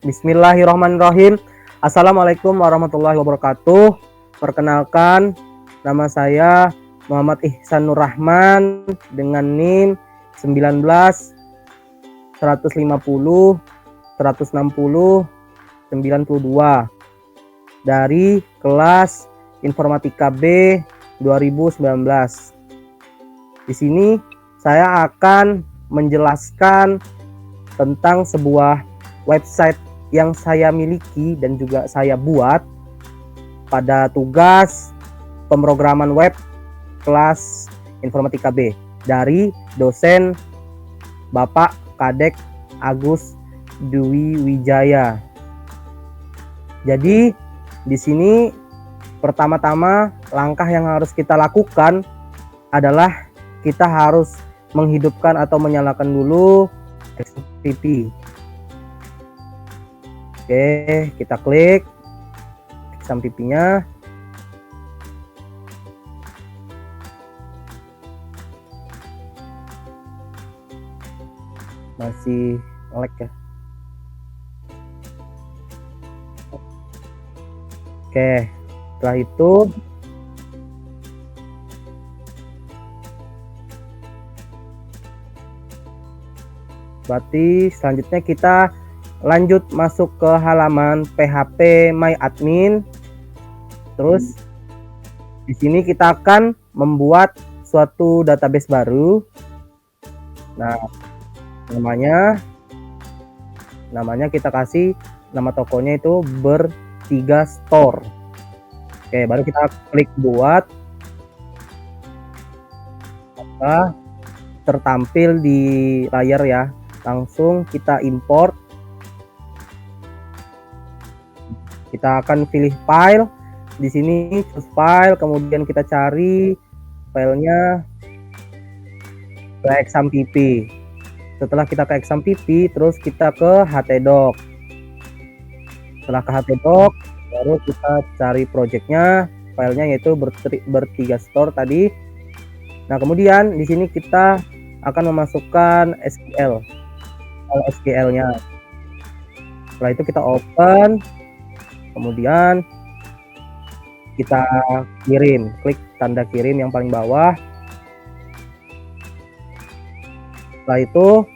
Bismillahirrahmanirrahim. Assalamualaikum warahmatullahi wabarakatuh. Perkenalkan, nama saya Muhammad Ihsan Nur Rahman dengan NIM 19 150 160 92 dari kelas Informatika B 2019. Di sini saya akan menjelaskan tentang sebuah website yang saya miliki dan juga saya buat pada tugas pemrograman web kelas Informatika B dari dosen Bapak Kadek Agus Dwi Wijaya. Jadi di sini pertama-tama langkah yang harus kita lakukan adalah kita harus menghidupkan atau menyalakan dulu XMPP. Oke, kita klik XMPP-nya. Masih lag ya. Oke, setelah itu berarti selanjutnya kita lanjut masuk ke halaman PHP My Admin. Terus di sini kita akan membuat suatu database baru. Nah, namanya kita kasih nama tokonya itu Bertiga Store. Oke, baru kita klik buat. Maka tertampil di layar ya. Langsung kita import. Kita akan pilih file. Di sini choose file, kemudian kita cari filenya ke XMPP. Setelah kita ke XMPP, terus kita ke htdoc. Setelah ke htdoc, baru kita cari projectnya, filenya yaitu Bertiga Store tadi. Nah, kemudian di sini kita akan memasukkan SQL, file SQL-nya. Setelah itu kita open. Kemudian kita kirim, klik tanda kirim yang paling bawah. Setelah itu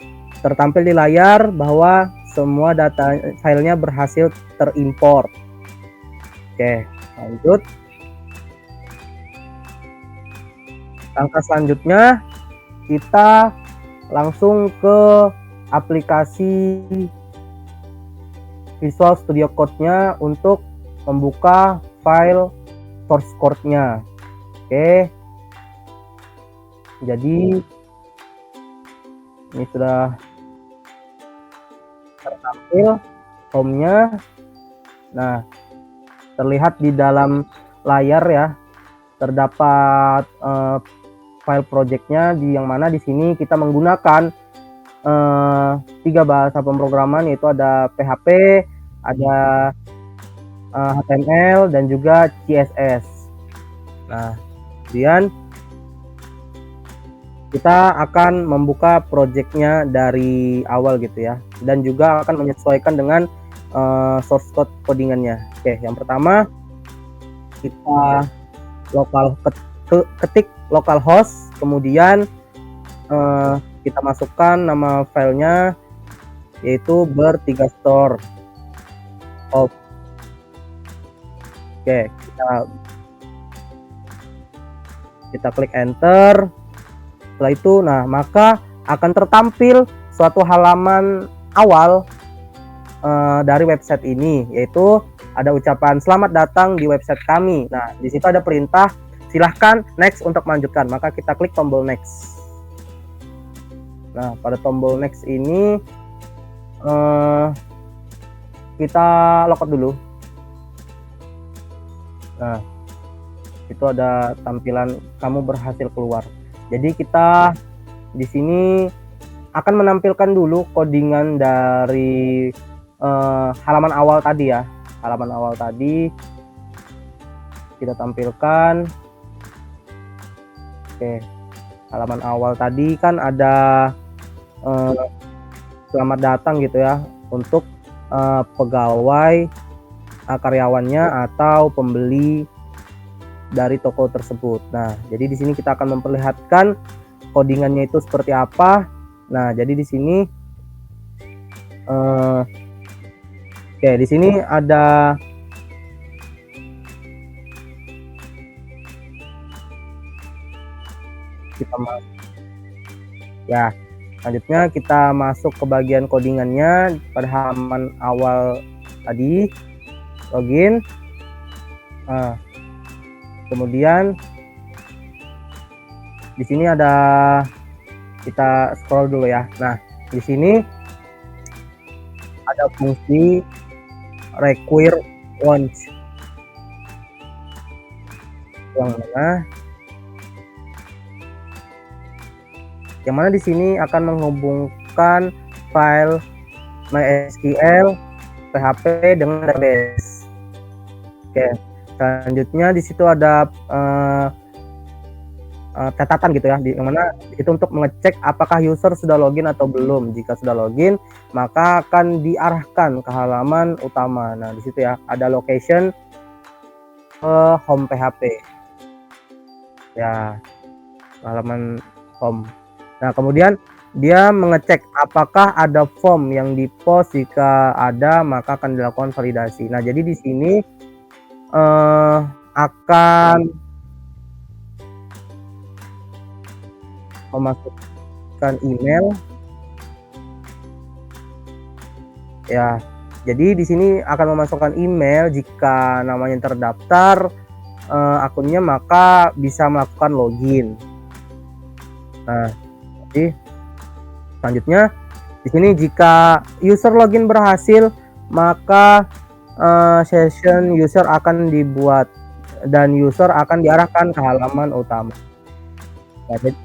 tertampil di layar bahwa semua data filenya berhasil terimport. Oke, lanjut. Langkah selanjutnya kita langsung ke aplikasi Visual Studio Code-nya untuk membuka file source code-nya. Oke. Jadi ini sudah tertampil home-nya. Nah, terlihat di dalam layar ya, terdapat file project-nya yang mana di sini kita menggunakan 3 bahasa pemrograman, yaitu ada PHP, ada HTML dan juga CSS. Nah, kemudian kita akan membuka projectnya dari awal gitu ya, dan juga akan menyesuaikan dengan source code codingannya. Oke, yang pertama kita ketik localhost, kemudian kita masukkan nama filenya yaitu Bertiga Store. Oke, kita klik enter. Setelah itu, nah maka akan tertampil suatu halaman awal dari website ini, yaitu ada ucapan selamat datang di website kami. Nah, di situ ada perintah silahkan next untuk melanjutkan. Maka kita klik tombol next. Nah, pada tombol next ini kita logout dulu. Nah, itu ada tampilan kamu berhasil keluar. Jadi kita di sini akan menampilkan dulu codingan dari halaman awal tadi ya. Halaman awal tadi kita tampilkan. Oke, halaman awal tadi kan ada selamat datang gitu ya, untuk pegawai, karyawannya atau pembeli dari toko tersebut. Nah, jadi di sini kita akan memperlihatkan codingannya itu seperti apa. Nah, jadi di sini oke, di sini ada kita ya. Selanjutnya kita masuk ke bagian codingannya pada halaman awal tadi, login. Nah, kemudian di sini ada, kita scroll dulu ya. Nah, di sini ada fungsi require once, yang mana di sini akan menghubungkan file MySQL PHP dengan database. Oke, selanjutnya di situ ada catatan gitu ya, yang mana itu untuk mengecek apakah user sudah login atau belum. Jika sudah login, maka akan diarahkan ke halaman utama. Nah, di situ ya ada location home PHP. Ya, halaman home. Nah, kemudian dia mengecek apakah ada form yang di-post. Jika ada, maka akan dilakukan validasi. Nah, jadi di sini akan memasukkan email. Ya, jadi di sini akan memasukkan email. Jika namanya terdaftar akunnya, maka bisa melakukan login. Nah, jadi selanjutnya di sini jika user login berhasil, maka session user akan dibuat dan user akan diarahkan ke halaman utama. Nah, jadi,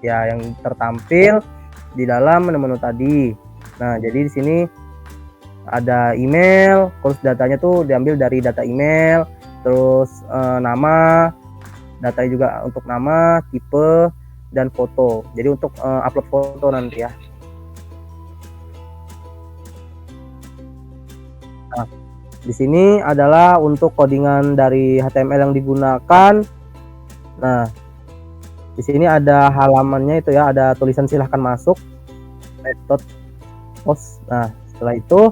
ya, yang tertampil di dalam menu-menu tadi. Nah, jadi di sini ada email, terus datanya tuh diambil dari data email, terus nama, datanya juga untuk nama, tipe, dan foto. Jadi untuk upload foto nanti ya. Nah, di sini adalah untuk codingan dari HTML yang digunakan. Nah, di sini ada halamannya itu ya, ada tulisan silahkan masuk, method post. Nah, setelah itu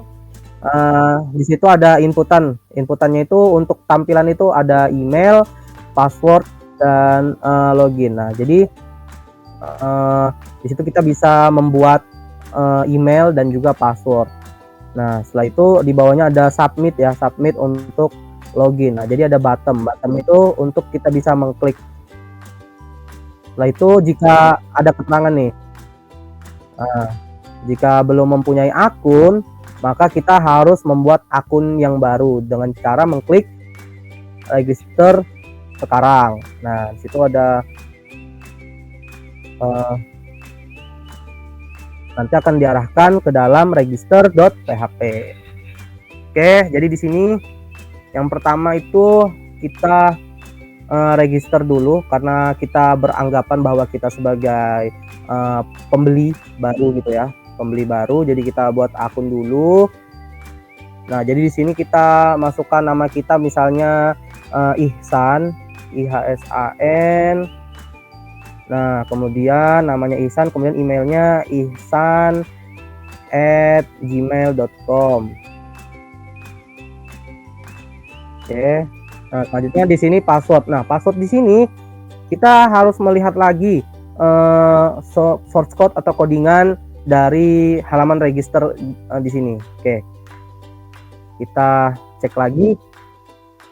di situ ada inputan. Inputannya itu untuk tampilan itu ada email, password, dan login. Nah, jadi di situ kita bisa membuat email dan juga password. Nah, setelah itu di bawahnya ada submit ya, submit untuk login. Nah, jadi ada button itu untuk kita bisa mengklik. Setelah itu jika ada keterangan nih, jika belum mempunyai akun, maka kita harus membuat akun yang baru dengan cara mengklik register sekarang. Nah, di situ ada nanti akan diarahkan ke dalam register.php. Oke, jadi di sini yang pertama itu kita register dulu, karena kita beranggapan bahwa kita sebagai pembeli baru gitu ya, pembeli baru. Jadi kita buat akun dulu. Nah, jadi di sini kita masukkan nama kita, misalnya Ihsan, IHSAN. Nah, kemudian namanya Ihsan, kemudian emailnya ihsan@gmail.com. Oke. Nah, selanjutnya di sini password. Nah, password di sini kita harus melihat lagi source code atau codingan dari halaman register di sini. Oke. Kita cek lagi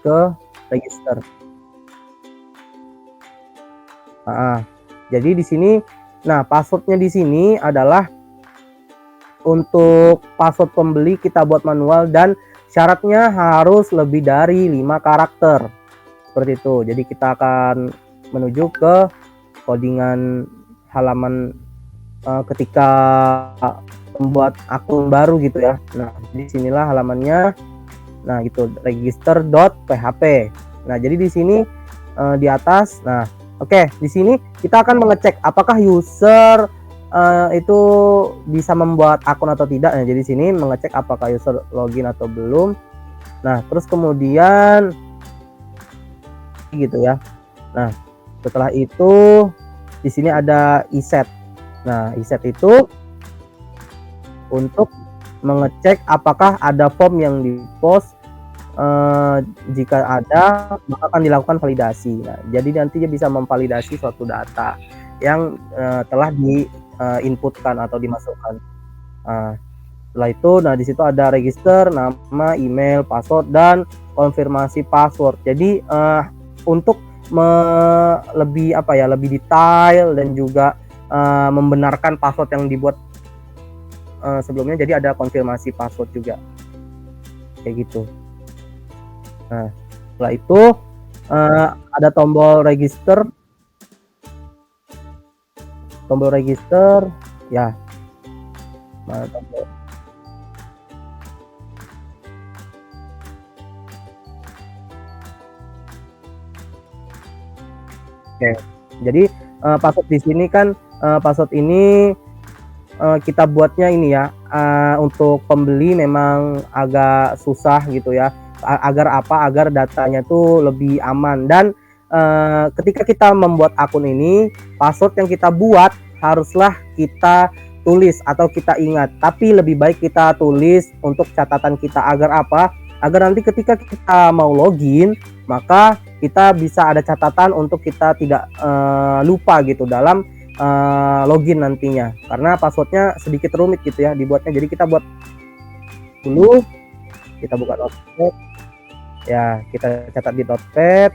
ke register. Nah, jadi di sini, nah passwordnya di sini adalah untuk password pembeli kita buat manual dan syaratnya harus lebih dari 5 karakter. Seperti itu. Jadi kita akan menuju ke codingan halaman ketika membuat akun baru gitu ya. Nah, di sinilah halamannya. Nah, gitu, register.php. Nah, jadi di sini di atas, nah, oke, di sini kita akan mengecek apakah user itu bisa membuat akun atau tidak. Nah, jadi sini mengecek apakah user login atau belum. Nah, terus kemudian gitu ya. Nah, setelah itu di sini ada ESET. Nah, ESET itu untuk mengecek apakah ada form yang di-post. Jika ada, maka akan dilakukan validasi. Nah, jadi nanti dia bisa memvalidasi suatu data yang telah inputkan atau dimasukkan. Setelah itu, nah di situ ada register, nama, email, password, dan konfirmasi password. Jadi untuk lebih detail dan juga membenarkan password yang dibuat sebelumnya, jadi ada konfirmasi password juga, kayak gitu. Nah, setelah itu ada tombol register ya. Nah, Oke, jadi password di sini kan password ini kita buatnya ini ya, untuk pembeli memang agak susah gitu ya. Agar datanya tuh lebih aman, dan ketika kita membuat akun ini, password yang kita buat haruslah kita tulis atau kita ingat, tapi lebih baik kita tulis untuk catatan kita. Agar apa? Agar nanti ketika kita mau login, maka kita bisa ada catatan untuk kita tidak lupa gitu dalam login nantinya, karena passwordnya sedikit rumit gitu ya dibuatnya. Jadi kita buat dulu, kita buka notepad ya, kita catat di notepad,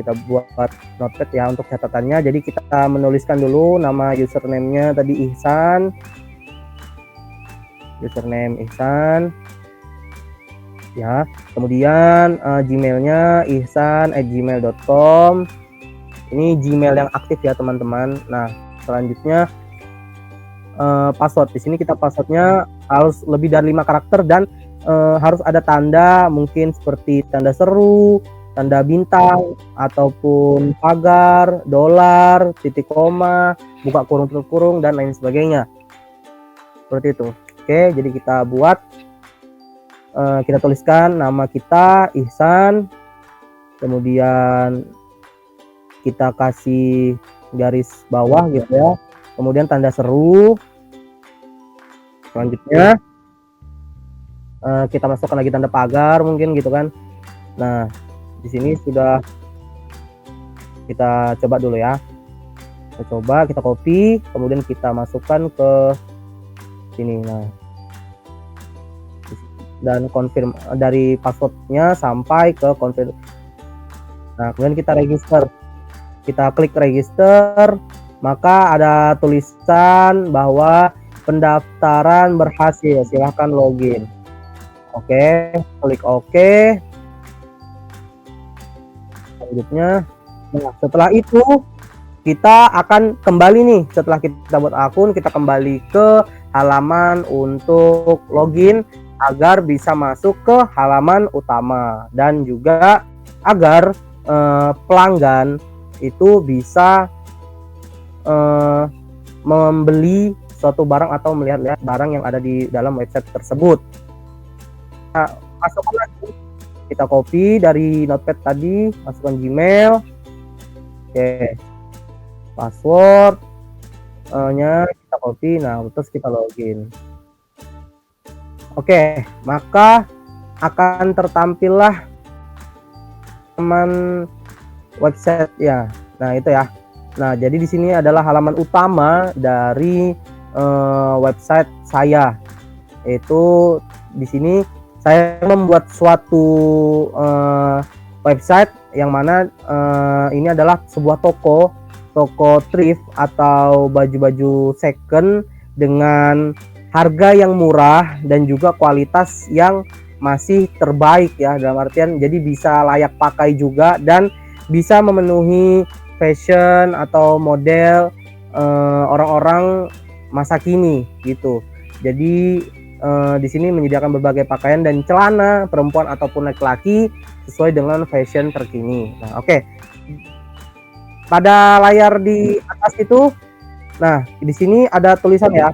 kita buat notepad ya untuk catatannya. Jadi kita menuliskan dulu nama username-nya tadi Ihsan, username Ihsan ya, kemudian Gmail-nya ihsan@gmail.com. Ini Gmail yang aktif ya teman-teman. Nah, selanjutnya password. Di sini kita passwordnya harus lebih dari 5 karakter, dan harus ada tanda, mungkin seperti tanda seru, tanda bintang, ataupun pagar, dolar, titik koma, buka kurung tutup kurung, dan lain sebagainya. Seperti itu. Oke, jadi kita buat, kita tuliskan nama kita Ihsan, kemudian kita kasih garis bawah gitu ya, kemudian tanda seru. Selanjutnya kita masukkan lagi tanda pagar mungkin gitu kan. Nah, di sini sudah, kita coba dulu ya. Kita copy, kemudian kita masukkan ke sini. Nah, dan confirm dari passwordnya sampai ke confirm. Nah, kemudian kita register. Kita klik register, maka ada tulisan bahwa pendaftaran berhasil, silahkan login. Oke, klik OK. Selanjutnya, nah setelah itu kita akan kembali nih, setelah kita buat akun, kita kembali ke halaman untuk login agar bisa masuk ke halaman utama, dan juga agar pelanggan itu bisa membeli suatu barang atau melihat-lihat barang yang ada di dalam website tersebut. Nah, masukkan lagi, kita copy dari notepad tadi, masukkan Gmail. Oke, password nya kita copy. Nah, terus kita login. Oke, maka akan tertampillah halaman website ya. Nah, itu ya. Nah, jadi di sini adalah halaman utama dari website saya. Itu di sini saya membuat suatu website yang mana ini adalah sebuah toko thrift atau baju-baju second dengan harga yang murah dan juga kualitas yang masih terbaik ya, dalam artian jadi bisa layak pakai juga dan bisa memenuhi fashion atau model orang-orang masa kini gitu. Jadi di sini menyediakan berbagai pakaian dan celana perempuan ataupun laki-laki sesuai dengan fashion terkini. Nah, oke. Pada layar di atas itu Nah, di sini ada tulisan ya,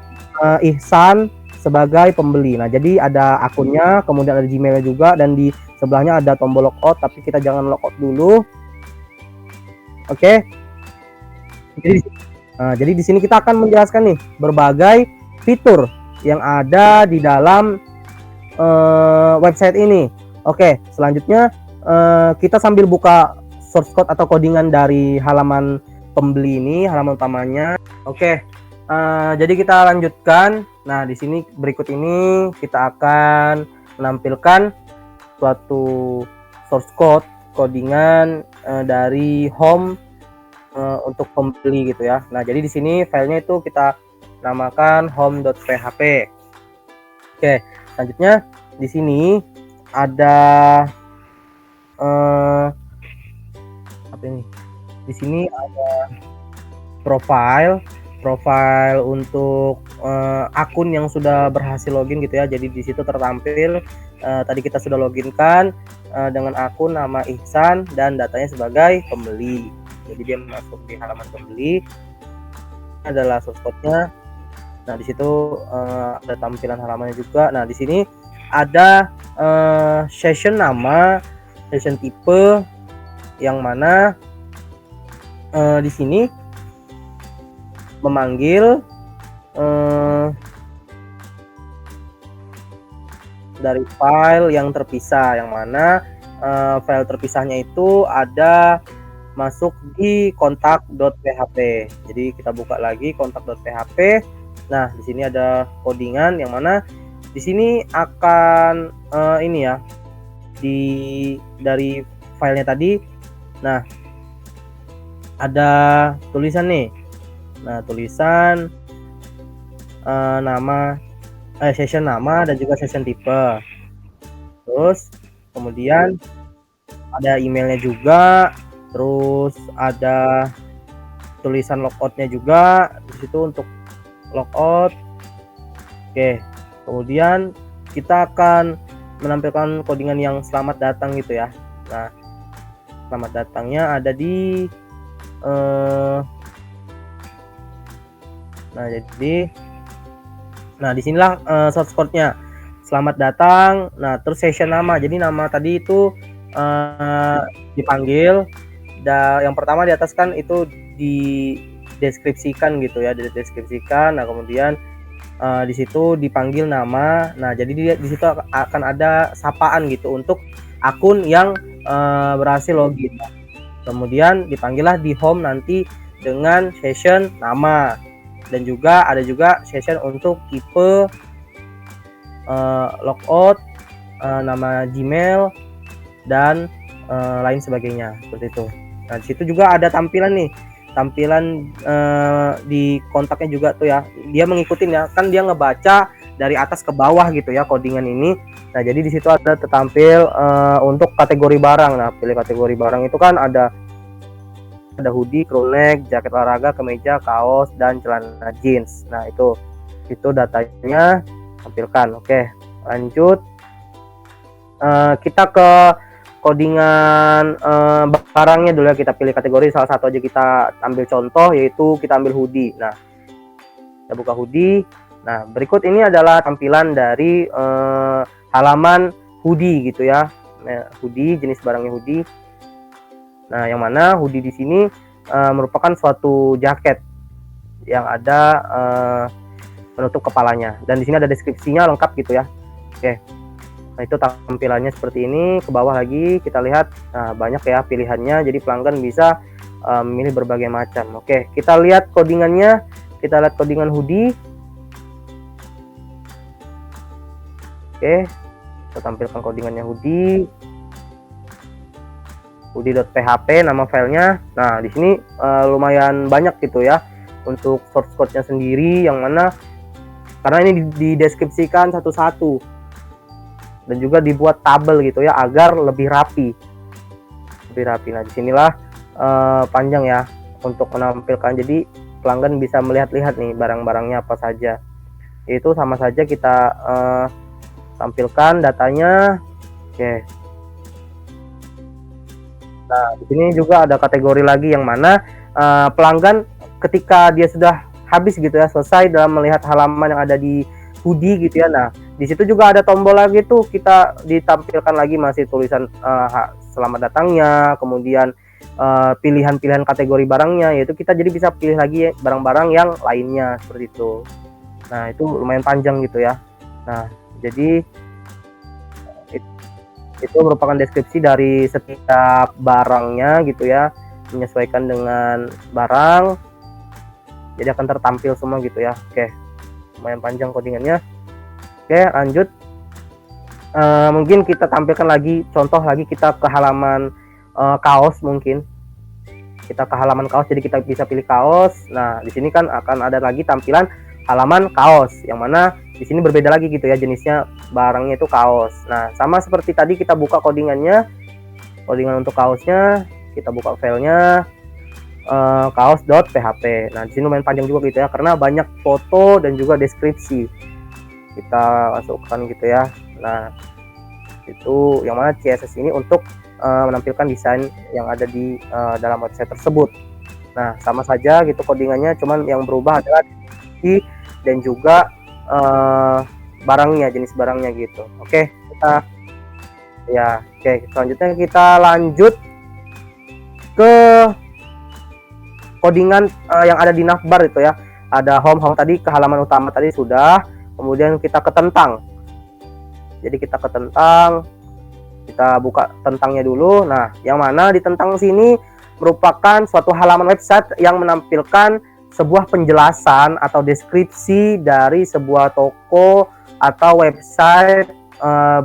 Ihsan sebagai pembeli. Nah, jadi ada akunnya, kemudian ada Gmail-nya juga, dan di sebelahnya ada tombol logout, tapi kita jangan logout dulu. Oke. Jadi di sini kita akan menjelaskan nih berbagai fitur yang ada di dalam website ini. Oke, selanjutnya kita sambil buka source code atau codingan dari halaman pembeli ini, halaman utamanya. Oke, jadi kita lanjutkan. Nah, di sini berikut ini kita akan menampilkan suatu source code codingan dari home untuk pembeli gitu ya. Nah, jadi di sini filenya itu kita namakan home.php. Oke, selanjutnya di sini ada apa ini? Di sini ada profile untuk akun yang sudah berhasil login gitu ya. Jadi di situ tertampil tadi kita sudah loginkan dengan akun nama Ihsan dan datanya sebagai pembeli. Jadi dia masuk di halaman pembeli, adalah source code-nya. Nah, di situ ada tampilan halamannya juga. Nah, di sini ada session nama, session tipe, yang mana di sini memanggil dari file yang terpisah, yang mana file terpisahnya itu ada masuk di kontak.php. Jadi kita buka lagi kontak.php. Nah, di sini ada codingan yang mana di sini akan ini ya, dari filenya tadi. Nah, ada tulisan nih. Nah, tulisan nama session nama dan juga session tipe. Terus kemudian ada emailnya juga. Terus ada tulisan logoutnya juga di situ untuk logout. Oke, kemudian kita akan menampilkan codingan yang selamat datang gitu ya. Nah, selamat datangnya ada di nah disinilah source code-nya. Selamat datang. Nah, terus session nama. Jadi nama tadi itu dipanggil. Yang pertama di atas kan itu dideskripsikan gitu ya, dideskripsikan. Nah, kemudian di situ dipanggil nama. Nah, jadi di situ akan ada sapaan gitu untuk akun yang berhasil login. Kemudian dipanggillah di home nanti dengan session nama, dan juga ada juga session untuk tipe logout, nama Gmail, dan lain sebagainya seperti itu. Nah, di situ juga ada tampilan di kontaknya juga tuh ya. Dia mengikutin ya, kan dia ngebaca dari atas ke bawah gitu ya codingan ini. Nah, jadi di situ ada tertampil untuk kategori barang. Nah, pilih kategori barang itu kan ada hoodie, crewneck, jaket olahraga, kemeja, kaos, dan celana jeans. Nah, itu datanya tampilkan. Oke, lanjut. Kita ke codingan barangnya dulu ya. Kita pilih kategori, salah satu aja kita ambil contoh, yaitu kita ambil hoodie. Nah, kita buka hoodie. Nah, berikut ini adalah tampilan dari halaman hoodie gitu ya. Nah, hoodie, jenis barangnya hoodie. Nah, yang mana hoodie di sini merupakan suatu jaket yang ada penutup kepalanya, dan di sini ada deskripsinya lengkap gitu ya. Oke. Nah, itu tampilannya seperti ini. Ke bawah lagi kita lihat, nah, banyak ya pilihannya, jadi pelanggan bisa memilih berbagai macam. Oke, kita lihat codingannya. Kita lihat codingan hoodie. Oke, kita tampilkan codingannya hoodie. hoodie.php nama filenya. Nah, di sini lumayan banyak gitu ya untuk source code-nya sendiri, yang mana karena ini dideskripsikan satu-satu dan juga dibuat tabel gitu ya agar lebih rapi. Nah, disinilah panjang ya untuk menampilkan, jadi pelanggan bisa melihat-lihat nih barang-barangnya apa saja. Itu sama saja kita tampilkan datanya. Oke. Nah, di sini juga ada kategori lagi, yang mana pelanggan ketika dia sudah habis gitu ya, selesai dalam melihat halaman yang ada di hoodie gitu ya. Nah, di situ juga ada tombol lagi tuh, kita ditampilkan lagi masih tulisan selamat datangnya, kemudian pilihan-pilihan kategori barangnya, yaitu kita jadi bisa pilih lagi barang-barang yang lainnya seperti itu. Nah, itu lumayan panjang gitu ya. Nah, jadi itu merupakan deskripsi dari setiap barangnya gitu ya, menyesuaikan dengan barang, jadi akan tertampil semua gitu ya. Oke, lumayan panjang codingannya. Oke, lanjut. Mungkin kita tampilkan lagi contoh lagi, kita ke halaman kaos. Mungkin kita ke halaman kaos, jadi kita bisa pilih kaos. Nah, di sini kan akan ada lagi tampilan halaman kaos, yang mana di sini berbeda lagi gitu ya, jenisnya barangnya itu kaos. Nah, sama seperti tadi, kita buka codingannya, codingan untuk kaosnya, kita buka filenya kaos.php. Nah, di sini lumayan panjang juga gitu ya, karena banyak foto dan juga deskripsi kita masukkan gitu ya. Nah, itu yang mana CSS ini untuk menampilkan desain yang ada di dalam website tersebut. Nah, sama saja gitu codingannya, cuman yang berubah adalah deskripsi dan juga barangnya, jenis barangnya gitu. Oke, selanjutnya kita lanjut ke codingan yang ada di navbar itu ya. Ada home tadi, ke halaman utama tadi sudah, kemudian kita ke tentang. Jadi kita ke tentang, kita buka tentangnya dulu. Nah, yang mana di tentang sini merupakan suatu halaman website yang menampilkan sebuah penjelasan atau deskripsi dari sebuah toko atau website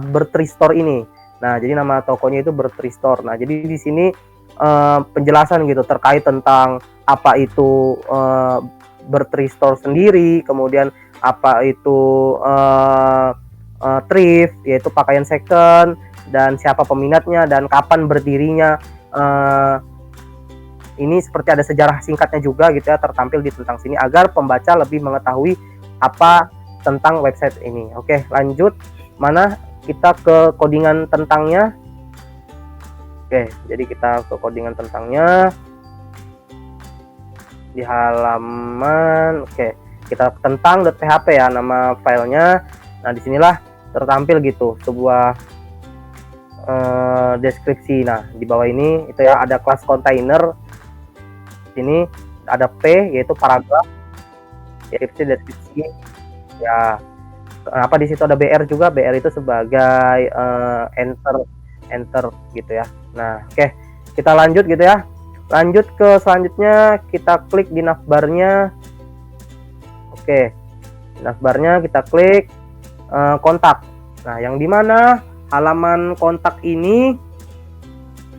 Bertristore ini. Nah, jadi nama tokonya itu Bertristore. Nah, jadi di sini penjelasan gitu terkait tentang apa itu Bertristore sendiri, kemudian apa itu thrift, yaitu pakaian second, dan siapa peminatnya dan kapan berdirinya. Ini seperti ada sejarah singkatnya juga gitu ya, tertampil di tentang sini agar pembaca lebih mengetahui apa tentang website ini. Oke, lanjut. Mana kita ke codingan tentangnya. Oke, jadi kita ke codingan tentangnya di halaman. Oke, kita tentang.php ya nama filenya. Nah, disinilah tertampil gitu sebuah deskripsi. Nah, di bawah ini itu ya ada kelas kontainer. Sini ada P, yaitu paragraf, deskripsi ya. Kenapa di situ ada BR juga? BR itu sebagai enter gitu ya. Nah, oke, kita lanjut gitu ya. Lanjut ke selanjutnya, kita klik di navbarnya. Oke, navbarnya kita klik kontak. Nah, yang dimana halaman kontak ini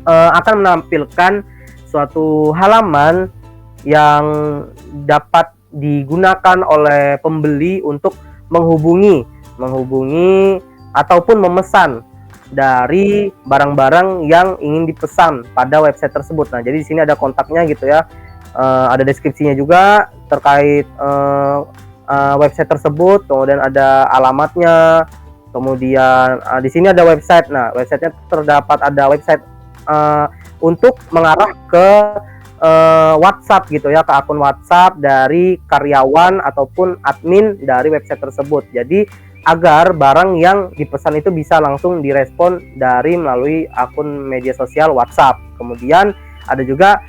akan menampilkan suatu halaman yang dapat digunakan oleh pembeli untuk menghubungi ataupun memesan dari barang-barang yang ingin dipesan pada website tersebut. Nah, jadi di sini ada kontaknya gitu ya, ada deskripsinya juga terkait website tersebut, kemudian ada alamatnya, kemudian di sini ada website. Nah, websitenya terdapat ada website untuk mengarah ke WhatsApp gitu ya, ke akun WhatsApp dari karyawan ataupun admin dari website tersebut. Jadi agar barang yang dipesan itu bisa langsung direspon dari melalui akun media sosial WhatsApp. Kemudian ada juga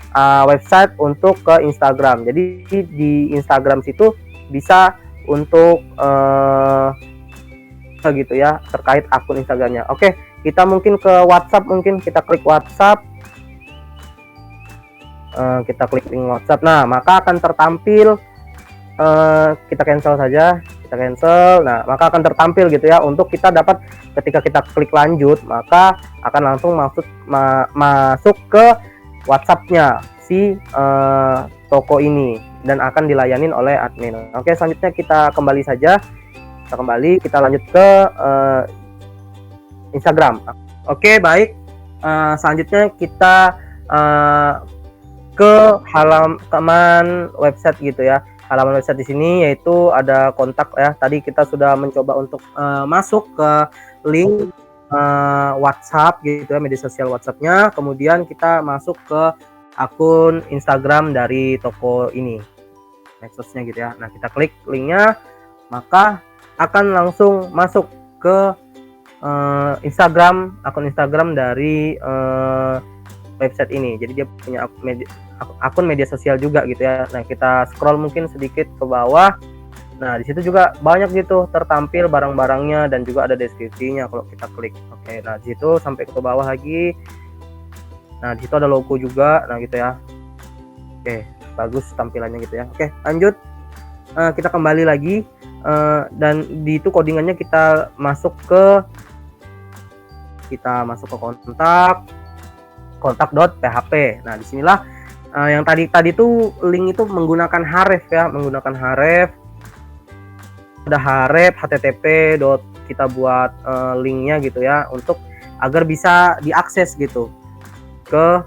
website untuk ke Instagram. Jadi di Instagram situ bisa untuk gitu ya, terkait akun Instagramnya. Oke, kita mungkin ke WhatsApp, mungkin kita klik WhatsApp. Kita klik link WhatsApp. Nah, maka akan tertampil, kita cancel saja, kita cancel. Nah, maka akan tertampil gitu ya, untuk kita dapat ketika kita klik lanjut, maka akan langsung masuk ke WhatsApp-nya si toko ini dan akan dilayanin oleh admin. Oke, selanjutnya kita kembali saja. Kita lanjut ke Instagram. Oke, baik. Selanjutnya kita ke halaman website gitu ya. Halaman website di sini yaitu ada kontak ya. Tadi kita sudah mencoba untuk masuk ke link WhatsApp gitu ya, media sosial WhatsApp-nya. Kemudian kita masuk ke akun Instagram dari toko ini. medsosnya gitu ya. Nah, kita klik linknya, maka akan langsung masuk ke akun Instagram dari website ini. Jadi dia punya akun media sosial juga gitu ya. Nah, kita scroll mungkin sedikit ke bawah. Nah, di situ juga banyak gitu tertampil barang-barangnya dan juga ada deskripsinya kalau kita klik. Oke, nah di situ sampai ke bawah lagi. Nah, di situ ada logo juga. Nah, gitu ya. Oke, bagus tampilannya gitu ya. Oke, lanjut. Kita kembali lagi dan di itu codingannya kita masuk ke kontak.php. Nah, disinilah yang tadi tuh link itu menggunakan href ya, menggunakan href. Ada href http. Kita buat linknya gitu ya untuk agar bisa diakses gitu ke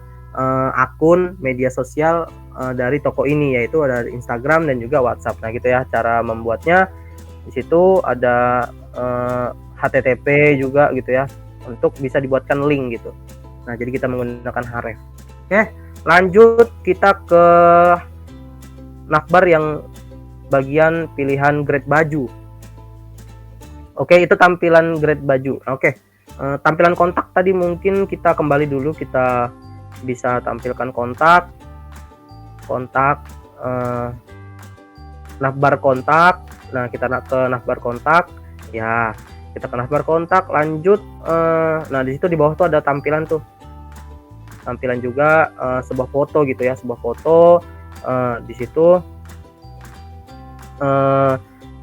akun media sosial dari toko ini, yaitu ada Instagram dan juga WhatsApp. Nah, gitu ya cara membuatnya. Di situ ada http juga gitu ya untuk bisa dibuatkan link gitu. Nah, jadi kita menggunakan href. Oke, lanjut kita ke navbar yang bagian pilihan grade baju. Oke, itu tampilan grade baju. Oke, tampilan kontak tadi mungkin kita kembali dulu, kita bisa tampilkan kontak navbar kontak. Nah, kita ke navbar kontak ya, kita ke navbar kontak, lanjut. Nah, di situ di bawah tuh ada tampilan juga sebuah foto gitu ya, sebuah foto. Di situ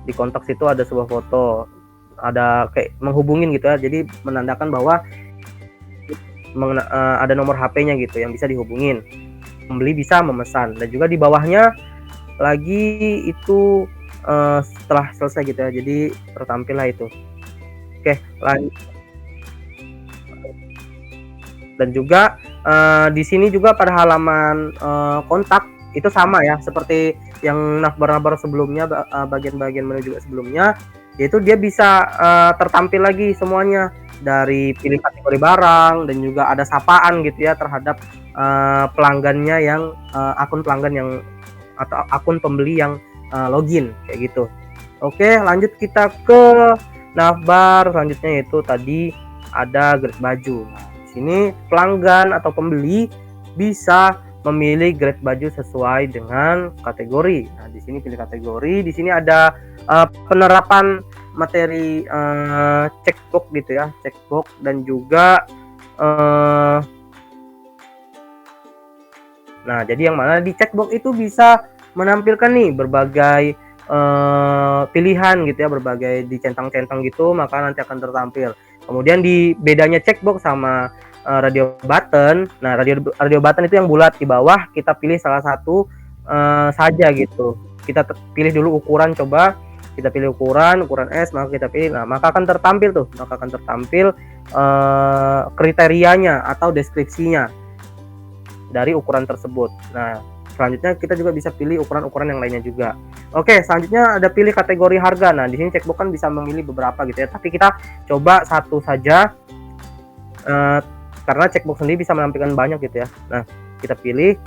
di kontak situ ada sebuah foto, ada kayak menghubungin gitu ya, jadi menandakan bahwa ada nomor HP-nya gitu yang bisa dihubungin, pembeli bisa memesan. Dan juga di bawahnya lagi itu setelah selesai gitu ya, jadi tertampil lah itu. Oke, lanjut. Dan juga di sini juga pada halaman kontak itu sama ya seperti yang navbar sebelumnya, bagian-bagian menu juga sebelumnya, yaitu dia bisa tertampil lagi semuanya, dari pilih kategori barang dan juga ada sapaan gitu ya terhadap pelanggannya yang akun pelanggan yang atau akun pembeli yang login kayak gitu. Oke, lanjut kita ke navbar selanjutnya, yaitu tadi ada grade baju. Nah, di sini pelanggan atau pembeli bisa memilih grade baju sesuai dengan kategori. Nah, di sini pilih kategori. Di sini ada penerapan materi checkbox gitu ya, checkbox, dan juga nah, jadi yang mana di checkbox itu bisa menampilkan nih berbagai pilihan gitu ya, berbagai dicentang-centang gitu, maka nanti akan tertampil. Kemudian di bedanya checkbox sama radio button. Nah, radio button itu yang bulat di bawah, kita pilih salah satu saja gitu. Kita pilih dulu ukuran, coba kita pilih ukuran S, maka kita pilih. Nah, maka akan tertampil kriterianya atau deskripsinya dari ukuran tersebut. Nah, selanjutnya kita juga bisa pilih ukuran-ukuran yang lainnya juga. Oke, selanjutnya ada pilih kategori harga. Nah, di sini checkbox kan bisa memilih beberapa gitu ya, tapi kita coba satu saja karena checkbox sendiri bisa menampilkan banyak gitu ya. Nah, kita pilih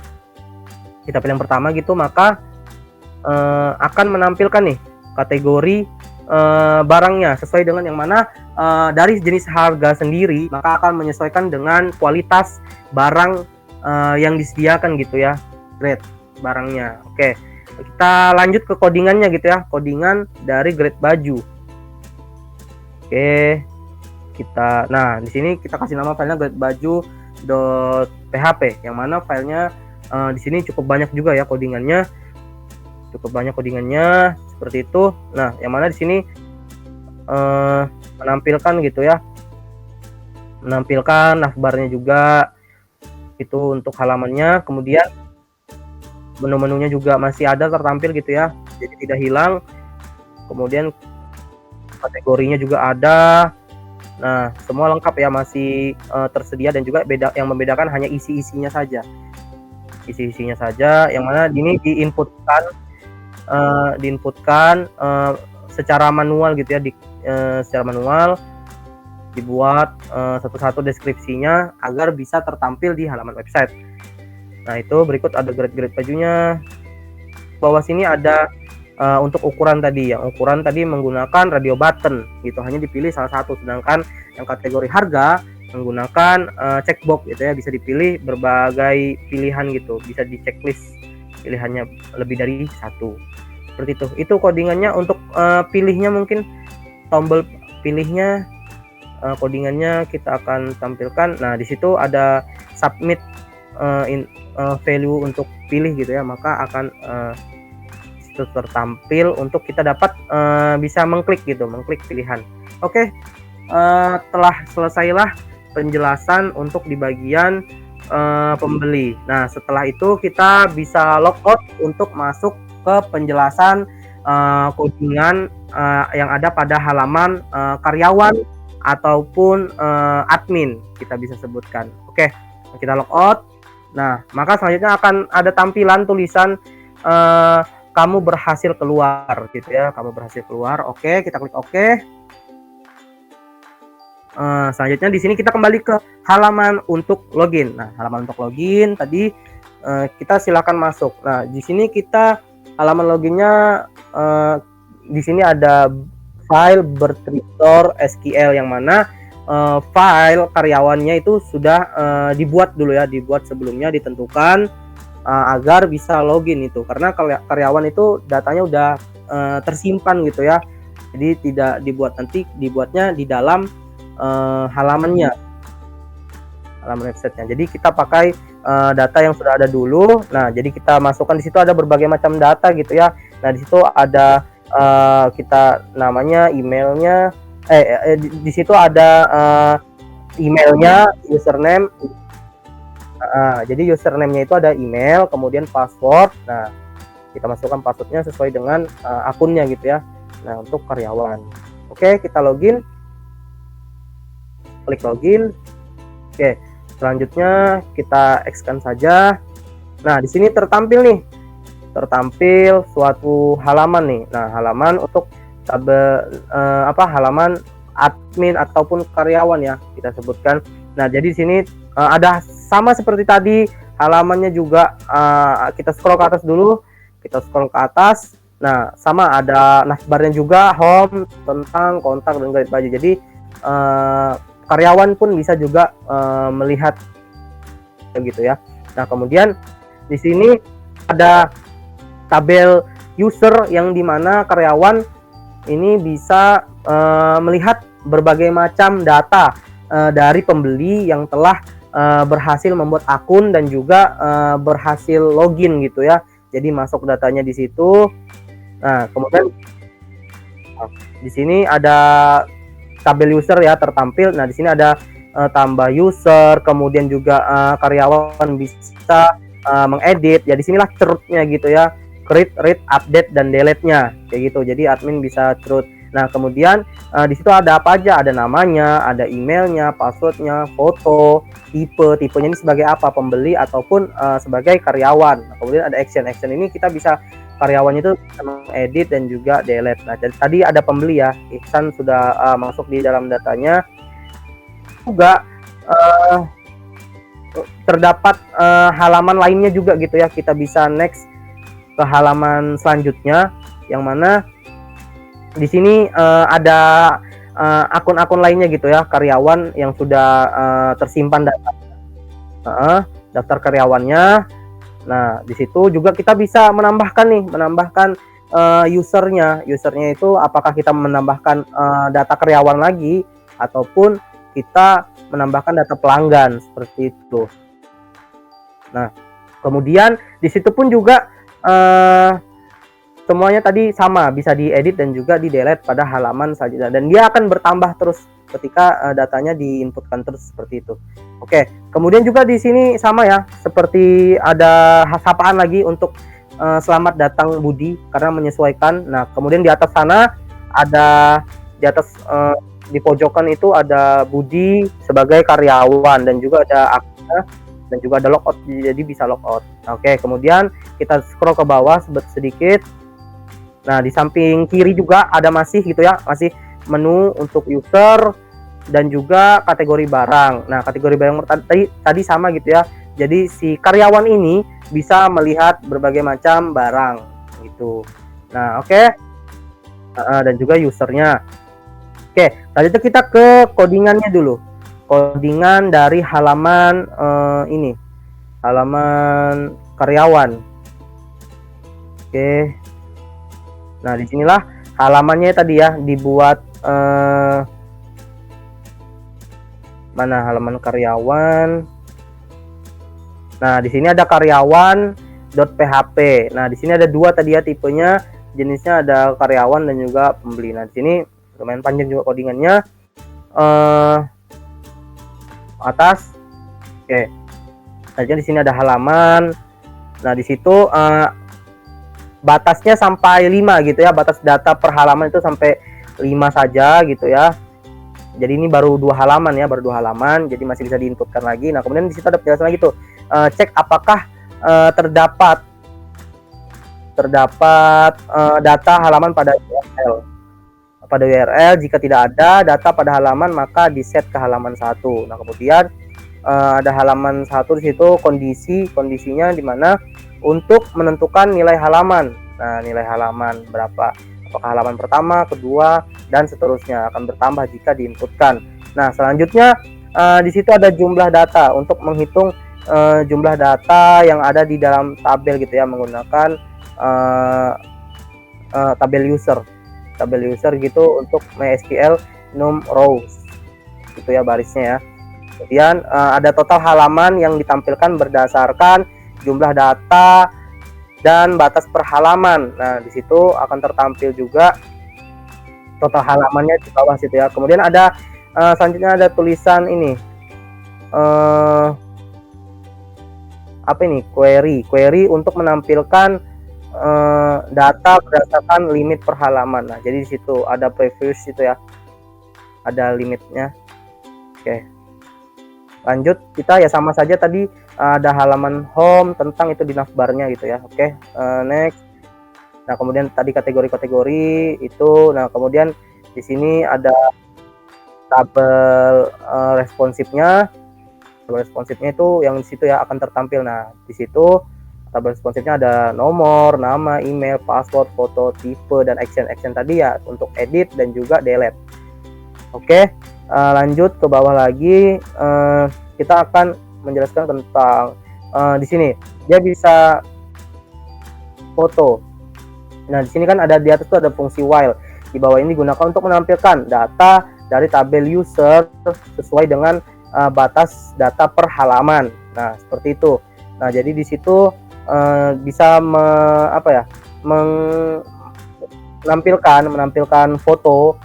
yang pertama gitu, maka akan menampilkan nih kategori barangnya sesuai dengan yang mana dari jenis harga sendiri, maka akan menyesuaikan dengan kualitas barang yang disediakan gitu ya, grade barangnya. Oke, kita lanjut ke codingannya gitu ya, codingan dari grade baju. Oke, nah di sini kita kasih nama filenya grade baju.php, yang mana filenya di sini cukup banyak juga ya codingannya, seperti itu. Nah, yang mana di sini menampilkan gitu ya, menampilkan navbarnya juga itu untuk halamannya. Kemudian menu-menunya juga masih ada tertampil gitu ya, jadi tidak hilang. Kemudian kategorinya juga ada. Nah, semua lengkap ya, masih tersedia, dan juga yang membedakan hanya isi-isinya saja, yang mana ini diinputkan secara manual gitu ya, secara manual dibuat satu-satu deskripsinya agar bisa tertampil di halaman website. Nah, itu berikut ada grade bajunya. bawah sini ada untuk ukuran tadi, yang ukuran tadi menggunakan radio button gitu, hanya dipilih salah satu. Sedangkan yang kategori harga menggunakan checkbox gitu ya, bisa dipilih berbagai pilihan gitu, bisa di checklist pilihannya lebih dari satu, seperti itu. Itu codingannya. Untuk pilihnya, mungkin tombol pilihnya, codingannya kita akan tampilkan. Nah, di situ ada submit value untuk pilih gitu ya, maka akan tertampil untuk kita dapat bisa mengklik gitu, mengklik pilihan. Oke, telah selesailah penjelasan untuk di bagian pembeli. Nah, setelah itu kita bisa logout untuk masuk ke penjelasan codingan yang ada pada halaman karyawan ataupun admin, kita bisa sebutkan. Oke, kita logout. Nah, maka selanjutnya akan ada tampilan tulisan kamu berhasil keluar gitu ya, kamu berhasil keluar. Oke, kita klik oke. Selanjutnya di sini kita kembali ke halaman untuk login. Nah, halaman untuk login tadi kita silakan masuk. Nah, di sini kita halaman loginnya di sini ada file Bertrictor SQL, yang mana file karyawannya itu sudah dibuat dulu ya, dibuat sebelumnya, ditentukan agar bisa login itu, karena karyawan itu datanya udah tersimpan gitu ya, jadi tidak dibuat, nanti dibuatnya di dalam halaman websitenya. Jadi kita pakai data yang sudah ada dulu. Nah, jadi kita masukkan di situ ada berbagai macam data gitu ya. Nah, di situ ada kita namanya, emailnya, di situ ada emailnya, username. Jadi username-nya itu ada email, kemudian password. Nah, kita masukkan passwordnya sesuai dengan akunnya gitu ya. Nah, untuk karyawan. Oke, kita login. Klik login. Oke, selanjutnya kita X-kan saja. Nah, di sini tertampil suatu halaman nih. Nah, halaman untuk halaman admin ataupun karyawan ya, kita sebutkan. Nah, jadi di sini ada sama seperti tadi, halamannya juga kita scroll ke atas dulu, kita scroll ke atas. Nah, sama ada navbarnya juga, home, tentang, kontak, dan guide baju. Jadi karyawan pun bisa juga melihat gitu ya. Nah, kemudian di sini ada tabel user, yang dimana karyawan ini bisa melihat berbagai macam data dari pembeli yang telah berhasil membuat akun dan juga berhasil login gitu ya. Jadi masuk datanya di situ. Nah, kemudian di sini ada tabel user ya tertampil. Nah, di sini ada tambah user, kemudian juga karyawan bisa mengedit. Ya, di sinilah cerutnya gitu ya. Create, read, update, dan delete-nya kayak gitu. Jadi admin bisa cerut. Nah, kemudian di situ ada apa aja? Ada namanya, ada emailnya, passwordnya, foto, tipenya ini sebagai apa? Pembeli ataupun sebagai karyawan. Nah, kemudian ada action ini kita bisa, karyawannya itu mengedit dan juga delete. Nah, tadi ada pembeli ya, Ihsan sudah masuk di dalam datanya. Juga terdapat halaman lainnya juga gitu ya. Kita bisa next ke halaman selanjutnya, yang mana di sini ada akun-akun lainnya gitu ya, karyawan yang sudah tersimpan data, daftar karyawannya. Nah, di situ juga kita bisa menambahkan usernya itu apakah kita menambahkan data karyawan lagi ataupun kita menambahkan data pelanggan, seperti itu. Nah, kemudian di situ pun juga semuanya tadi sama, bisa diedit dan juga di delete pada halaman selanjutnya, dan dia akan bertambah terus ketika datanya diinputkan terus, seperti itu. Oke, kemudian juga di sini sama ya, seperti ada sapaan lagi untuk selamat datang Budi, karena menyesuaikan. Nah, kemudian di atas sana ada, di atas di pojokan itu ada Budi sebagai karyawan, dan juga ada akunnya, dan juga ada logout, jadi bisa logout. Oke, kemudian kita scroll ke bawah sedikit. Nah, di samping kiri juga ada masih gitu ya, masih menu untuk user dan juga kategori barang. Nah, kategori barang tadi sama gitu ya. Jadi si karyawan ini bisa melihat berbagai macam barang. gitu. Nah, oke. Dan juga usernya. Oke, tadi itu kita ke codingannya dulu. Codingan dari halaman ini, halaman karyawan. Oke. Nah, disinilah halamannya tadi ya dibuat mana halaman karyawan. Nah, di sini ada karyawan.php. Nah, di sini ada dua tadi ya tipenya, jenisnya ada karyawan dan juga pembeli. Nah, di sini lumayan panjang juga codingannya. Atas. Oke. Nah, di sini ada halaman. Nah, di situ batasnya sampai 5 gitu ya, batas data per halaman itu sampai 5 saja gitu ya. Jadi ini baru 2 halaman ya, baru 2 halaman, jadi masih bisa diinputkan lagi. Nah, kemudian di situ ada penjelasan lagi tuh, cek apakah terdapat data halaman pada URL. Jika tidak ada data pada halaman, maka di set ke halaman 1. Nah, kemudian ada halaman 1 di situ kondisinya di mana untuk menentukan nilai halaman. Nah, nilai halaman berapa? Apakah halaman pertama, kedua, dan seterusnya akan bertambah jika diinputkan. Nah, selanjutnya di situ ada jumlah data untuk menghitung jumlah data yang ada di dalam tabel gitu ya, menggunakan tabel user gitu untuk MySQL num rows gitu ya barisnya ya. Kemudian ada total halaman yang ditampilkan berdasarkan jumlah data dan batas per halaman. Nah, di situ akan tertampil juga total halamannya di bawah situ ya. Kemudian ada selanjutnya ada tulisan ini apa ini, query untuk menampilkan data berdasarkan limit per halaman. Nah, jadi di situ ada previous itu ya, ada limitnya. Oke, lanjut kita ya sama saja tadi ada halaman home tentang itu di navbarnya gitu ya. Oke, next. Nah, kemudian tadi kategori-kategori itu. Nah, kemudian di sini ada tabel responsifnya. Tabel responsifnya itu yang di situ ya akan tertampil. Nah, di situ tabel responsifnya ada nomor, nama, email, password, foto, tipe, dan action tadi ya untuk edit dan juga delete. Oke, lanjut ke bawah lagi. Kita akan menjelaskan tentang di sini dia bisa foto. Nah, di sini kan ada di atas tuh ada fungsi while. Di bawah ini digunakan untuk menampilkan data dari tabel user sesuai dengan batas data per halaman. Nah, seperti itu. Nah, jadi di situ bisa menampilkan foto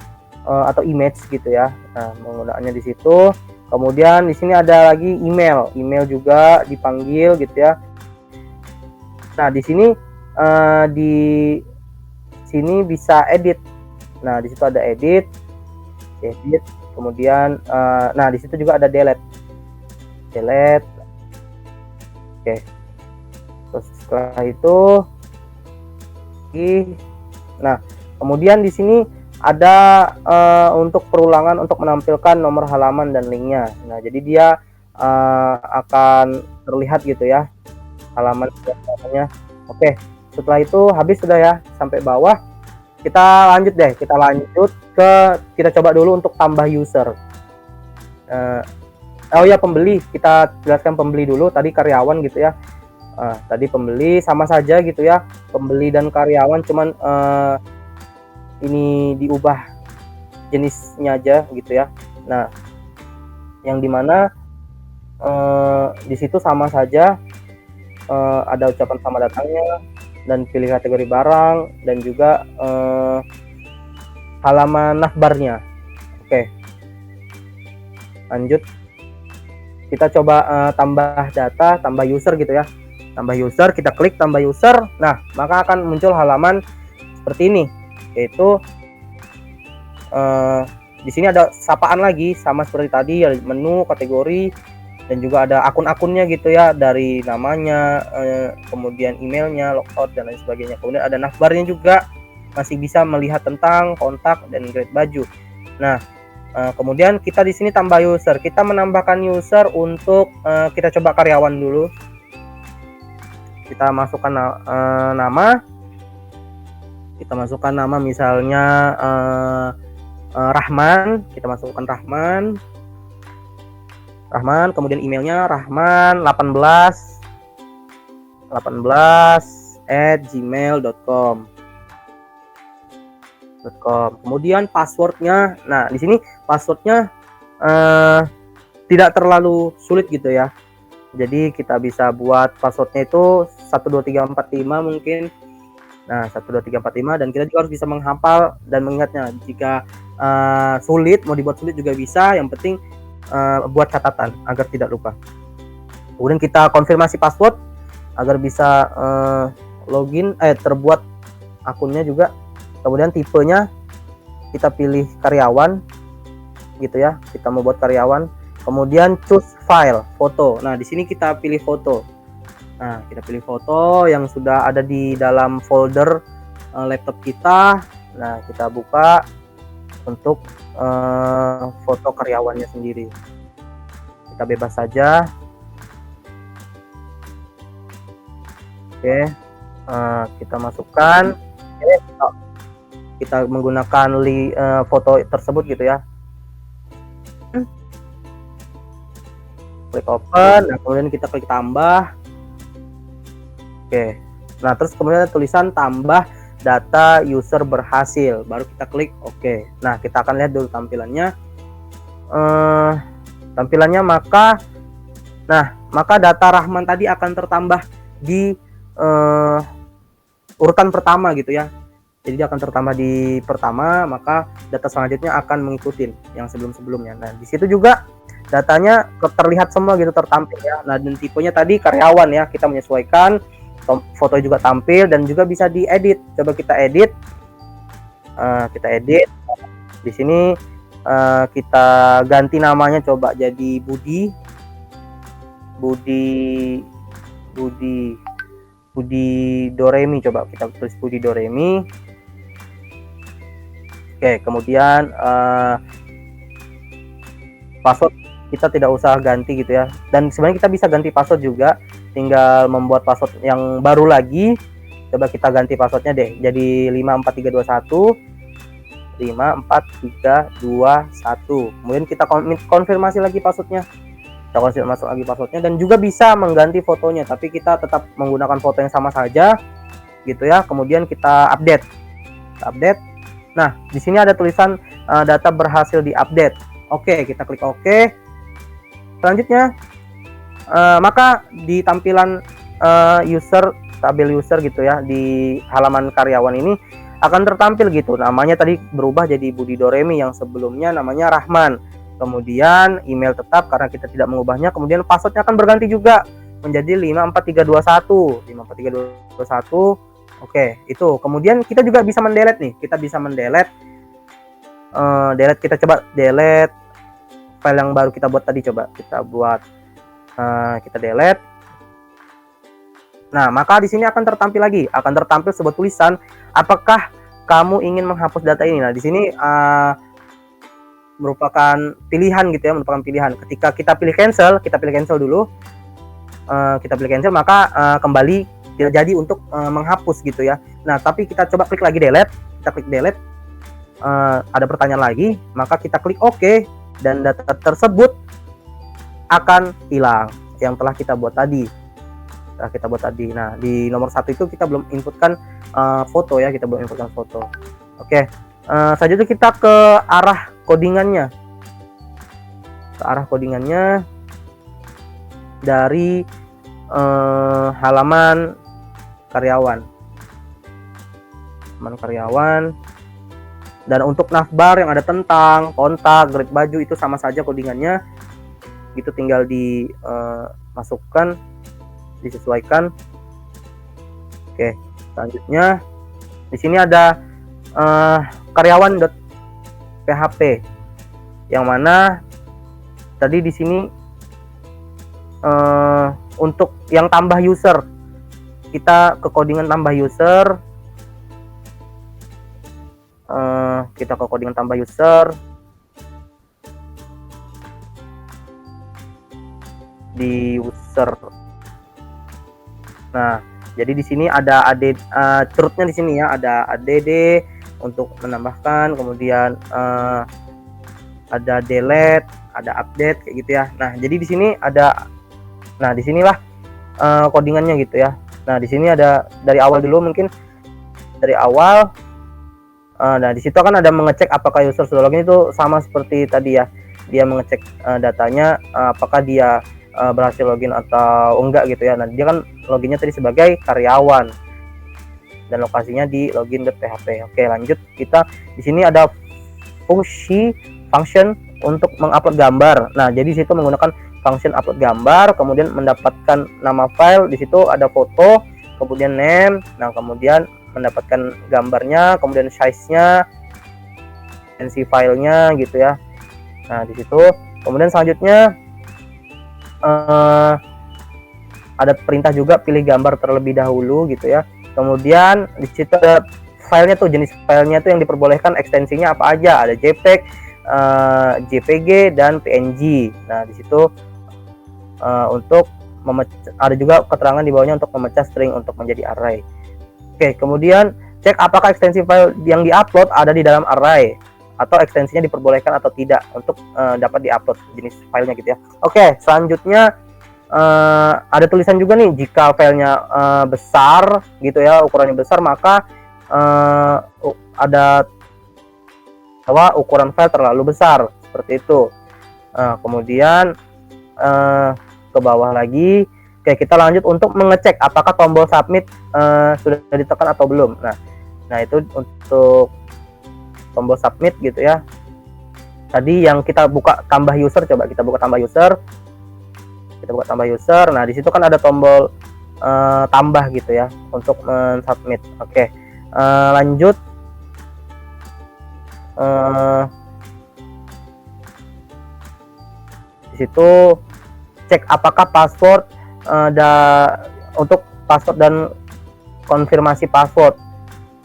atau image gitu ya. Nah, penggunaannya di situ. Kemudian di sini ada lagi email juga dipanggil gitu ya. Nah, di sini bisa edit. Nah, di situ ada edit. Kemudian nah di situ juga ada delete. Oke. Terus setelah itu nah, kemudian di sini ada untuk perulangan untuk menampilkan nomor halaman dan linknya. Nah, jadi dia akan terlihat gitu ya halamannya. Oke, setelah itu habis sudah ya sampai bawah. Kita lanjut kita coba dulu untuk tambah user. Oh ya, pembeli, kita jelaskan pembeli dulu. Tadi karyawan gitu ya. Tadi pembeli sama saja gitu ya, pembeli dan karyawan, cuman ini diubah jenisnya aja gitu ya. Nah, yang dimana di situ sama saja ada ucapan selamat datangnya dan pilih kategori barang dan juga halaman navbarnya. Oke, lanjut kita coba tambah data, tambah user gitu ya. Tambah user, kita klik tambah user. Nah, maka akan muncul halaman seperti ini, yaitu di sini ada sapaan lagi sama seperti tadi ya, menu, kategori, dan juga ada akun-akunnya gitu ya, dari namanya, kemudian emailnya, logout dan lain sebagainya. Kemudian ada navbarnya juga, masih bisa melihat tentang kontak dan grade baju. Nah, kemudian kita di sini tambah user. Kita menambahkan user untuk kita coba karyawan dulu. Kita masukkan nama. Kita masukkan nama misalnya Rahman, kita masukkan Rahman, kemudian emailnya rahman18@gmail.com. Kemudian passwordnya, nah di sini passwordnya tidak terlalu sulit gitu ya. Jadi kita bisa buat passwordnya itu 12345 mungkin. Nah 12345, dan kita juga harus bisa menghafal dan mengingatnya. Jika sulit, mau dibuat sulit juga bisa, yang penting buat catatan agar tidak lupa. Kemudian kita konfirmasi password agar bisa login, terbuat akunnya juga. Kemudian tipenya kita pilih karyawan gitu ya, kita mau buat karyawan. Kemudian choose file, foto. Nah di sini kita pilih foto. Nah kita pilih foto yang sudah ada di dalam folder laptop kita. Nah kita buka untuk foto karyawannya sendiri. Kita bebas saja. Oke, kita masukkan. Kita menggunakan foto tersebut gitu ya. Klik open, nah kemudian kita klik tambah. Oke, nah terus kemudian tulisan tambah data user berhasil, baru kita klik oke. Nah kita akan lihat dulu tampilannya. Maka data Rahman tadi akan tertambah di urutan pertama gitu ya. Jadi dia akan tertambah di pertama, maka data selanjutnya akan mengikuti yang sebelum-sebelumnya. Nah di situ juga datanya terlihat semua gitu, tertampil ya. Nah dan tipenya tadi karyawan ya, kita menyesuaikan, foto juga tampil dan juga bisa diedit. Coba kita edit. Di sini kita ganti namanya, coba jadi Budi Doremi, coba kita tulis Budi Doremi. Oke, kemudian password kita tidak usah ganti gitu ya. Dan sebenarnya kita bisa ganti password juga, tinggal membuat password yang baru lagi. Coba kita ganti passwordnya deh, jadi 54321. Kemudian kita konfirmasi lagi passwordnya. Kita masuk lagi passwordnya, dan juga bisa mengganti fotonya, tapi kita tetap menggunakan foto yang sama saja gitu ya. Kemudian kita update. Nah di sini ada tulisan data berhasil diupdate. Oke, kita klik oke. Selanjutnya maka di tampilan tabel user gitu ya, di halaman karyawan ini akan tertampil gitu, namanya tadi berubah jadi Budi Doremi, yang sebelumnya namanya Rahman. Kemudian email tetap karena kita tidak mengubahnya. Kemudian passwordnya akan berganti juga menjadi 54321. Oke, itu. Kemudian kita juga bisa mendelete nih. Kita bisa mendelete. Kita coba delete file yang baru kita buat tadi. Coba kita buat, kita delete. Nah, maka di sini akan tertampil sebuah tulisan, apakah kamu ingin menghapus data ini. Nah, di sini merupakan pilihan gitu ya, Ketika kita pilih cancel, dulu. Kita pilih cancel, maka kembali tidak jadi untuk menghapus gitu ya. Nah, tapi kita coba klik lagi delete. Kita klik delete. Ada pertanyaan lagi, maka kita klik OK, dan data tersebut akan hilang yang telah kita buat tadi. Nah di nomor 1 itu kita belum inputkan foto ya, Oke, selanjutnya kita ke arah codingannya. Dari halaman karyawan. Dan untuk navbar yang ada tentang, kontak, grade baju, itu sama saja codingannya. Itu tinggal dimasukkan, disesuaikan. Oke, selanjutnya di sini ada karyawan.php, yang mana tadi di sini untuk yang tambah user, kita ke codingan tambah user. Di user. Nah, Jadi di sini ada cerutnya di sini ya, ada add untuk menambahkan, kemudian ada delete, ada update kayak gitu ya. Nah, jadi di sini ada, nah disinilah codingannya gitu ya. Nah, di sini ada dari awal dulu, mungkin dari awal. Nah, di situ kan ada mengecek apakah user sudah login, itu sama seperti tadi ya. Dia mengecek datanya, apakah dia berhasil login atau enggak gitu ya. Nah, dia kan loginnya tadi sebagai karyawan dan lokasinya di login.php. Oke, lanjut. Kita di sini ada function untuk mengupload gambar. Nah, jadi situ menggunakan function upload gambar, kemudian mendapatkan nama file, di situ ada foto, kemudian name, nah kemudian mendapatkan gambarnya, kemudian size-nya, dimensi filenya gitu ya. Nah, di situ kemudian selanjutnya ada perintah juga pilih gambar terlebih dahulu gitu ya. Kemudian di situ ada filenya tuh, jenis filenya tuh yang diperbolehkan ekstensinya apa aja, ada JPEG, JPG dan PNG. Nah, di situ untuk ada juga keterangan di bawahnya untuk memecah string untuk menjadi array. Oke, kemudian cek apakah ekstensi file yang diupload ada di dalam array atau ekstensinya diperbolehkan atau tidak untuk dapat diupload jenis filenya gitu ya. Oke, selanjutnya ada tulisan juga nih, jika filenya besar gitu ya, ukurannya besar, maka ada bahwa ukuran file terlalu besar seperti itu. Kemudian ke bawah lagi. Oke, kita lanjut untuk mengecek apakah tombol submit sudah ditekan atau belum. Nah itu untuk tombol submit gitu ya. Tadi yang kita buka tambah user, coba kita buka tambah user. Kita buka tambah user. Nah, di situ kan ada tombol tambah gitu ya untuk submit. Oke. Lanjut. Di situ cek apakah password untuk password dan konfirmasi password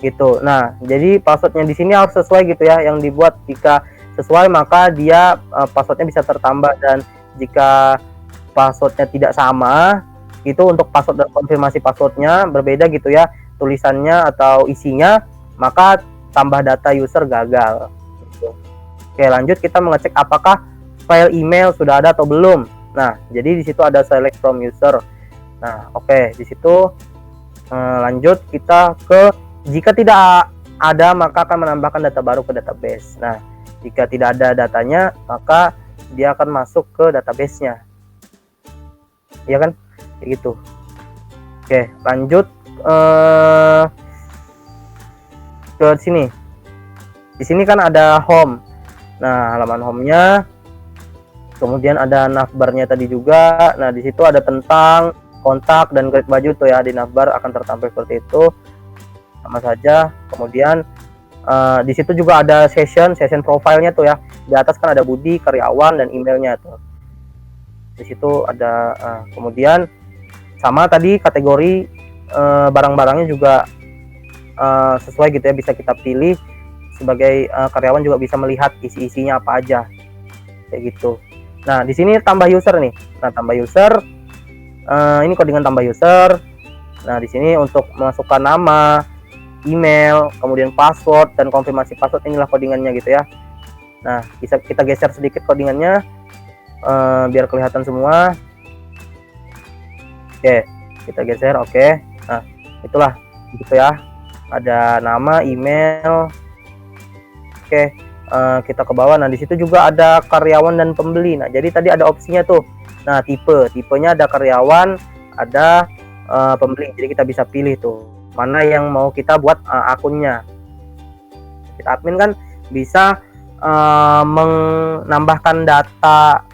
gitu. Nah, jadi passwordnya di sini harus sesuai gitu ya yang dibuat. Jika sesuai maka dia passwordnya bisa tertambah, dan jika passwordnya tidak sama itu untuk password dan konfirmasi passwordnya berbeda gitu ya tulisannya atau isinya, maka tambah data user gagal gitu. Oke, lanjut kita mengecek apakah file email sudah ada atau belum. Nah, jadi di situ ada select from user. Nah, oke, di situ lanjut kita ke jika tidak ada maka akan menambahkan data baru ke database. Nah, jika tidak ada datanya maka dia akan masuk ke database-nya. Ya kan? Kayak gitu. Oke, lanjut ke sini. Di sini kan ada home. Nah, halaman home-nya. Kemudian ada navbar-nya tadi juga. Nah, di situ ada tentang kontak dan grade baju tuh ya, di navbar akan tertampil seperti itu. Sama saja. Kemudian di situ juga ada session profile-nya tuh ya. Di atas kan ada Budi, karyawan, dan emailnya tuh. Di situ ada kemudian sama tadi kategori barang-barangnya juga sesuai gitu ya, bisa kita pilih sebagai karyawan juga bisa melihat isi-isinya apa aja kayak gitu. Nah, di sini tambah user nih. Nah, tambah user ini codingan tambah user. Nah, di sini untuk memasukkan nama, email, kemudian password dan konfirmasi password, inilah codingannya gitu ya. Nah, bisa kita geser sedikit codingannya biar kelihatan semua. Oke, kita geser. Oke. Nah, itulah gitu ya. Ada nama, email. Oke, kita ke bawah. Nah, di situ juga ada karyawan dan pembeli. Nah, jadi tadi ada opsinya tuh. Nah, tipenya ada karyawan, ada pembeli. Jadi kita bisa pilih tuh mana yang mau kita buat akunnya. Kita admin kan bisa menambahkan data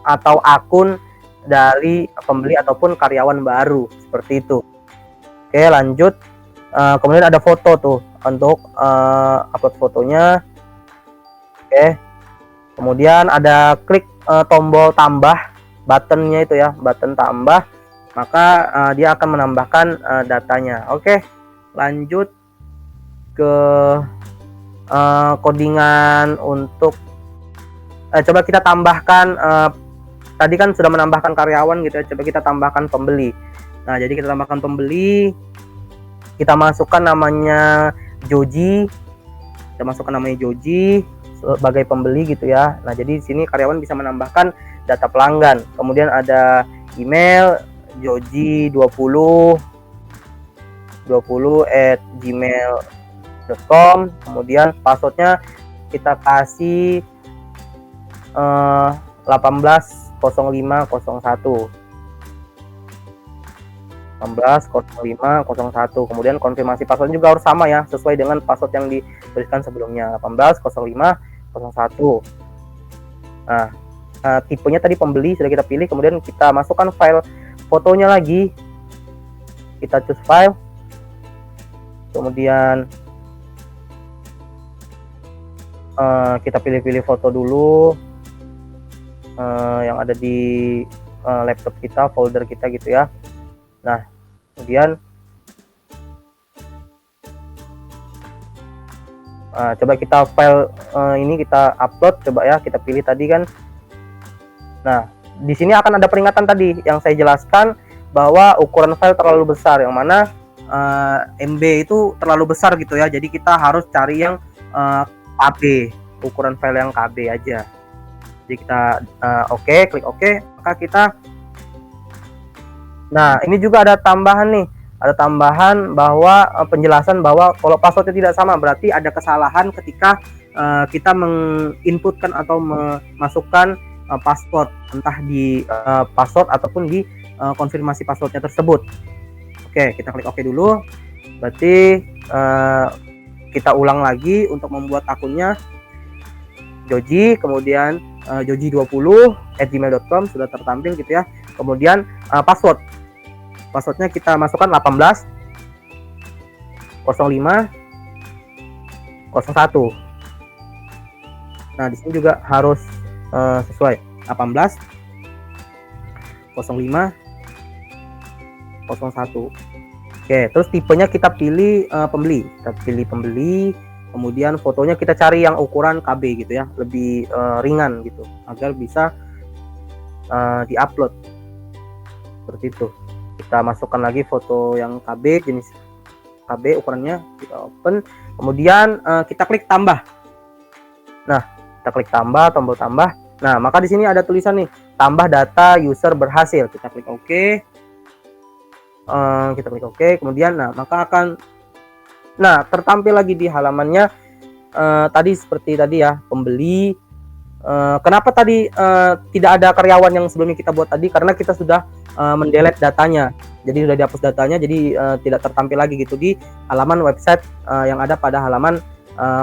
atau akun dari pembeli ataupun karyawan baru seperti itu. Oke, lanjut. Kemudian ada foto tuh untuk upload fotonya. Oke, kemudian ada klik tombol tambah, buttonnya itu ya, button tambah, maka dia akan menambahkan datanya. Oke, lanjut ke codingan untuk coba kita tambahkan tadi kan sudah menambahkan karyawan gitu ya, coba kita tambahkan pembeli. Nah, jadi kita tambahkan pembeli, kita masukkan namanya Joji, kita masukkan namanya Joji sebagai pembeli gitu ya. Nah, jadi di sini karyawan bisa menambahkan data pelanggan. Kemudian ada email joji20@gmail.com. Kemudian passwordnya kita kasih 180501. 180501. Kemudian konfirmasi password juga harus sama ya, sesuai dengan password yang dituliskan sebelumnya, 180501. Nah, tipenya tadi pembeli sudah kita pilih, kemudian kita masukkan file fotonya lagi. Kita choose file. Kemudian kita pilih-pilih foto dulu yang ada di laptop kita, folder kita gitu ya. Nah, kemudian coba kita file ini kita upload, coba ya, kita pilih tadi kan. Nah, di sini akan ada peringatan tadi yang saya jelaskan bahwa ukuran file terlalu besar, yang mana MB itu terlalu besar gitu ya. Jadi kita harus cari yang KB, ukuran file yang KB aja. Jadi kita klik OK, maka kita. Nah, ini juga ada tambahan nih, ada tambahan bahwa penjelasan bahwa kalau passwordnya tidak sama berarti ada kesalahan ketika kita menginputkan atau memasukkan password, entah di password ataupun di konfirmasi passwordnya tersebut. Oke, kita klik OK dulu. Berarti kita ulang lagi untuk membuat akunnya Joji, kemudian joji20@gmail.com sudah tertampil gitu ya. Kemudian passwordnya kita masukkan 180501. Nah, di sini juga harus sesuai 180501. Oke, terus tipenya kita pilih pembeli. Kita pilih pembeli, kemudian fotonya kita cari yang ukuran KB gitu ya, lebih ringan gitu, agar bisa diupload. Seperti itu. Kita masukkan lagi foto yang KB, jenis KB ukurannya, kita open, kemudian kita klik tambah. Nah, kita klik tambah, tombol tambah. Nah, maka di sini ada tulisan nih, tambah data user berhasil. Kita klik OK. Kemudian maka akan tertampil lagi di halamannya tadi seperti tadi ya, pembeli. Kenapa tadi tidak ada karyawan yang sebelumnya kita buat tadi? Karena kita sudah mendelete datanya, jadi sudah dihapus datanya, jadi tidak tertampil lagi gitu di halaman website yang ada pada halaman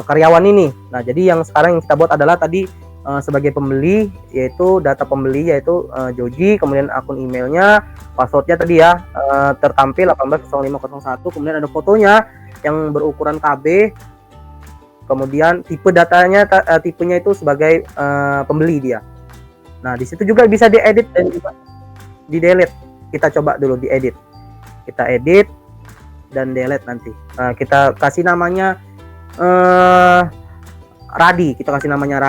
karyawan ini. Nah, jadi yang sekarang yang kita buat adalah tadi sebagai pembeli, yaitu data pembeli yaitu Joji, kemudian akun emailnya, passwordnya tadi ya tertampil 180501, kemudian ada fotonya yang berukuran KB, kemudian tipe datanya tipenya itu sebagai pembeli dia. Nah, di situ juga bisa diedit dan juga di delete. Kita coba dulu diedit, kita edit dan delete nanti. Kita kasih namanya Radi, kita kasih namanya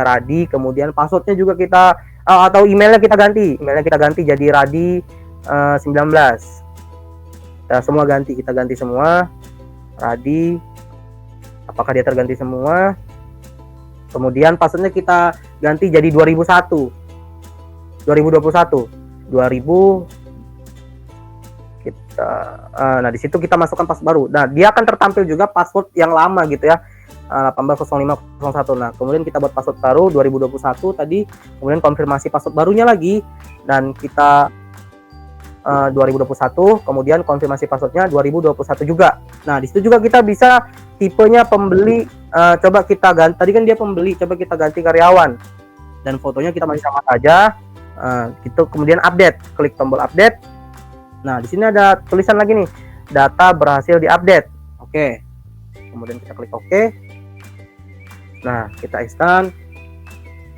Radi, kemudian passwordnya juga kita atau emailnya kita ganti jadi Radi 19. Kita semua kita ganti semua Radi, apakah dia terganti semua. Kemudian passwordnya kita ganti jadi 2021 kita. Nah, di situ kita masukkan password baru. Nah, dia akan tertampil juga password yang lama gitu ya, 180501. Nah, kemudian kita buat password baru 2021 tadi, kemudian konfirmasi password barunya lagi, dan kita 2021, kemudian konfirmasi passwordnya 2021 juga. Nah, di situ juga kita bisa tipenya pembeli. Coba kita ganti, tadi kan dia pembeli, coba kita ganti karyawan, dan fotonya kita masih sama saja. Gitu. Kemudian update, klik tombol update. Nah, di sini ada tulisan lagi nih, data berhasil diupdate. Oke, kemudian kita klik OK. Nah, kita extend.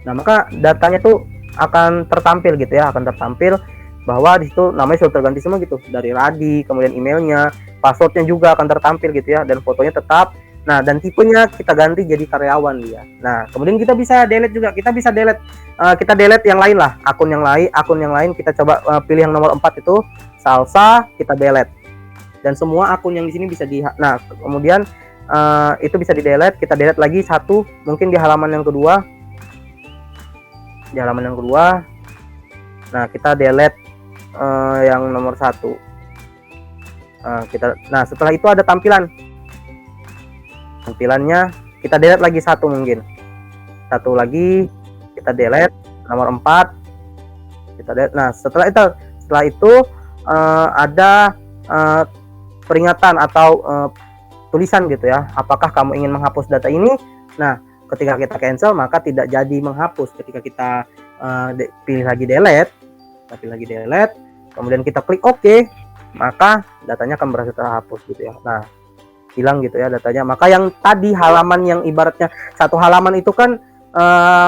Nah, maka datanya tuh akan tertampil gitu ya, akan tertampil bahwa di situ namanya sudah terganti semua gitu, dari Radi, kemudian emailnya, passwordnya juga akan tertampil gitu ya, dan fotonya tetap Nah, dan tipenya kita ganti jadi karyawan dia. Nah, kemudian kita bisa delete juga. Kita bisa delete, kita delete yang lain lah, akun yang lain kita coba pilih yang nomor 4 itu, salsa, kita delete. Dan semua akun yang di sini bisa nah, kemudian itu bisa di delete, kita delete lagi satu, mungkin di halaman yang kedua. Di halaman yang kedua. Nah, kita delete yang nomor 1. Nah, setelah itu ada tampilannya kita delete lagi satu, mungkin satu lagi kita delete nomor 4 kita delete. Nah, setelah itu ada peringatan atau tulisan gitu ya, apakah kamu ingin menghapus data ini. Nah, ketika kita cancel maka tidak jadi menghapus. Ketika kita pilih lagi delete, kemudian kita klik OK, maka datanya akan berhasil terhapus gitu ya. Nah, hilang gitu ya datanya. Maka yang tadi halaman yang ibaratnya satu halaman itu kan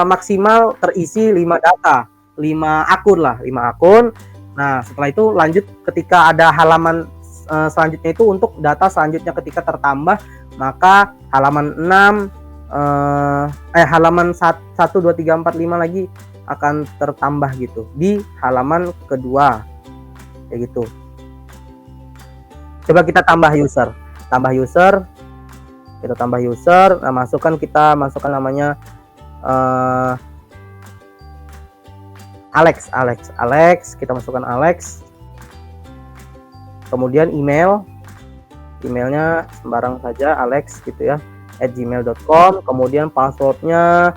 maksimal terisi 5 data, 5 akun lah, 5 akun. Nah, setelah itu lanjut ketika ada halaman selanjutnya itu untuk data selanjutnya ketika tertambah, maka halaman 6 halaman 1 2 3 4 5 lagi akan tertambah gitu di halaman kedua kayak gitu. Coba kita tambah user, kita tambah user. Nah, kita masukkan namanya Alex, kita masukkan Alex. Kemudian emailnya sembarang saja, Alex gitu ya, @gmail.com. Kemudian passwordnya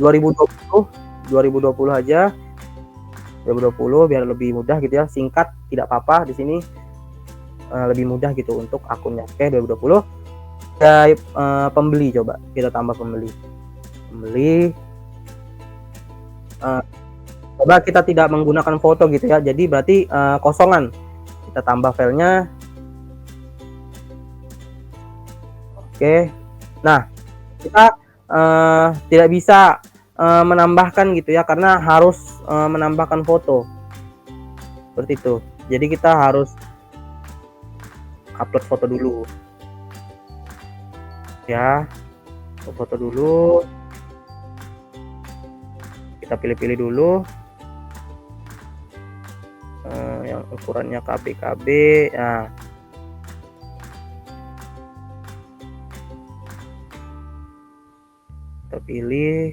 2020 aja, 2020 biar lebih mudah gitu ya, singkat tidak apa-apa di sini. Lebih mudah gitu untuk akunnya. Oke, 2020. Pembeli, coba kita tambah pembeli. Coba kita tidak menggunakan foto gitu ya, jadi berarti kosongan. Kita tambah filenya. Oke. Nah, kita tidak bisa menambahkan gitu ya, karena harus menambahkan foto seperti itu. Jadi kita harus upload foto dulu ya, foto dulu, kita pilih-pilih dulu yang ukurannya KB. Nah, kita pilih,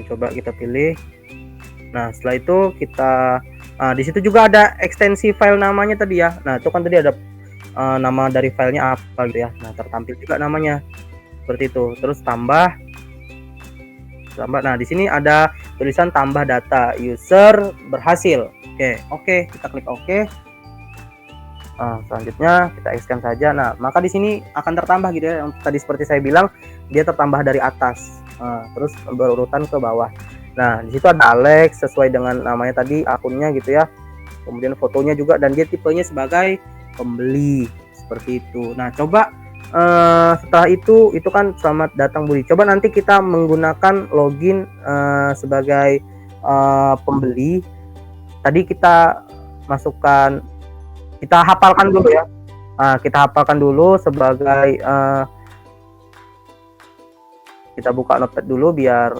coba kita pilih. Nah, setelah itu kita di situ juga ada ekstensi file namanya tadi ya. Nah, itu kan tadi ada nama dari filenya apa gitu ya. Nah, tertampil juga namanya seperti itu. Terus tambah. Nah, di sini ada tulisan tambah data, user berhasil. Oke, kita klik OK. Selanjutnya kita X-kan saja. Nah, maka di sini akan tertambah gitu ya. Yang tadi seperti saya bilang, dia tertambah dari atas, terus berurutan ke bawah. Nah, di situ ada Alex sesuai dengan namanya tadi, akunnya gitu ya. Kemudian fotonya juga, dan dia tipenya sebagai pembeli seperti itu. Nah, coba setelah itu kan selamat datang Budi. Coba nanti kita menggunakan login sebagai pembeli. Tadi kita masukkan, kita hafalkan dulu ya. Kita hafalkan dulu sebagai kita buka notepad dulu biar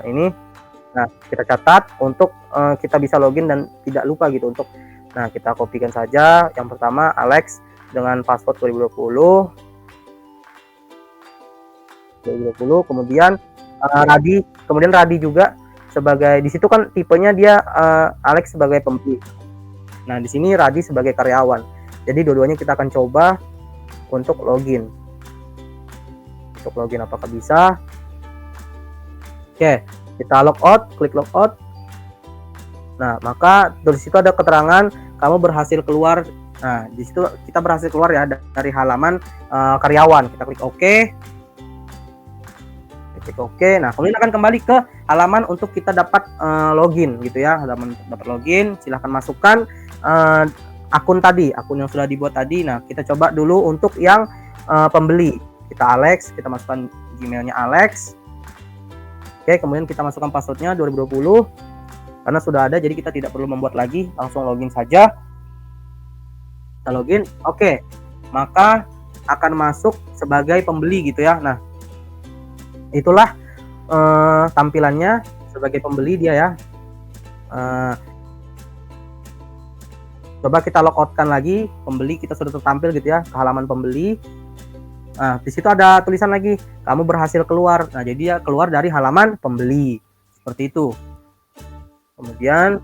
ini. Nah, kita catat untuk kita bisa login dan tidak lupa gitu untuk. Nah, kita kopikan saja. Yang pertama Alex dengan password 2020, kemudian Radi juga sebagai, di situ kan tipenya dia Alex sebagai pembeli. Nah, di sini Radi sebagai karyawan. Jadi dua-duanya kita akan coba untuk login. Apakah bisa? Oke, kita logout, klik logout. Nah, maka di situ ada keterangan kamu berhasil keluar. Nah, di situ kita berhasil keluar ya dari halaman karyawan. Kita klik OK. Nah, kemudian akan kembali ke halaman untuk kita dapat login gitu ya. Halaman dapat login, silahkan masukkan akun yang sudah dibuat tadi. Nah, kita coba dulu untuk yang pembeli. Kita Alex, kita masukkan Gmailnya Alex. Oke, kemudian kita masukkan passwordnya 2020 karena sudah ada, jadi kita tidak perlu membuat lagi, langsung login saja. kita login, oke, maka akan masuk sebagai pembeli gitu ya. Nah, itulah tampilannya sebagai pembeli dia ya. Coba kita logoutkan lagi pembeli, kita sudah tertampil gitu ya ke halaman pembeli. Nah, di situ ada tulisan lagi, kamu berhasil keluar. Nah, jadi dia keluar dari halaman pembeli seperti itu. Kemudian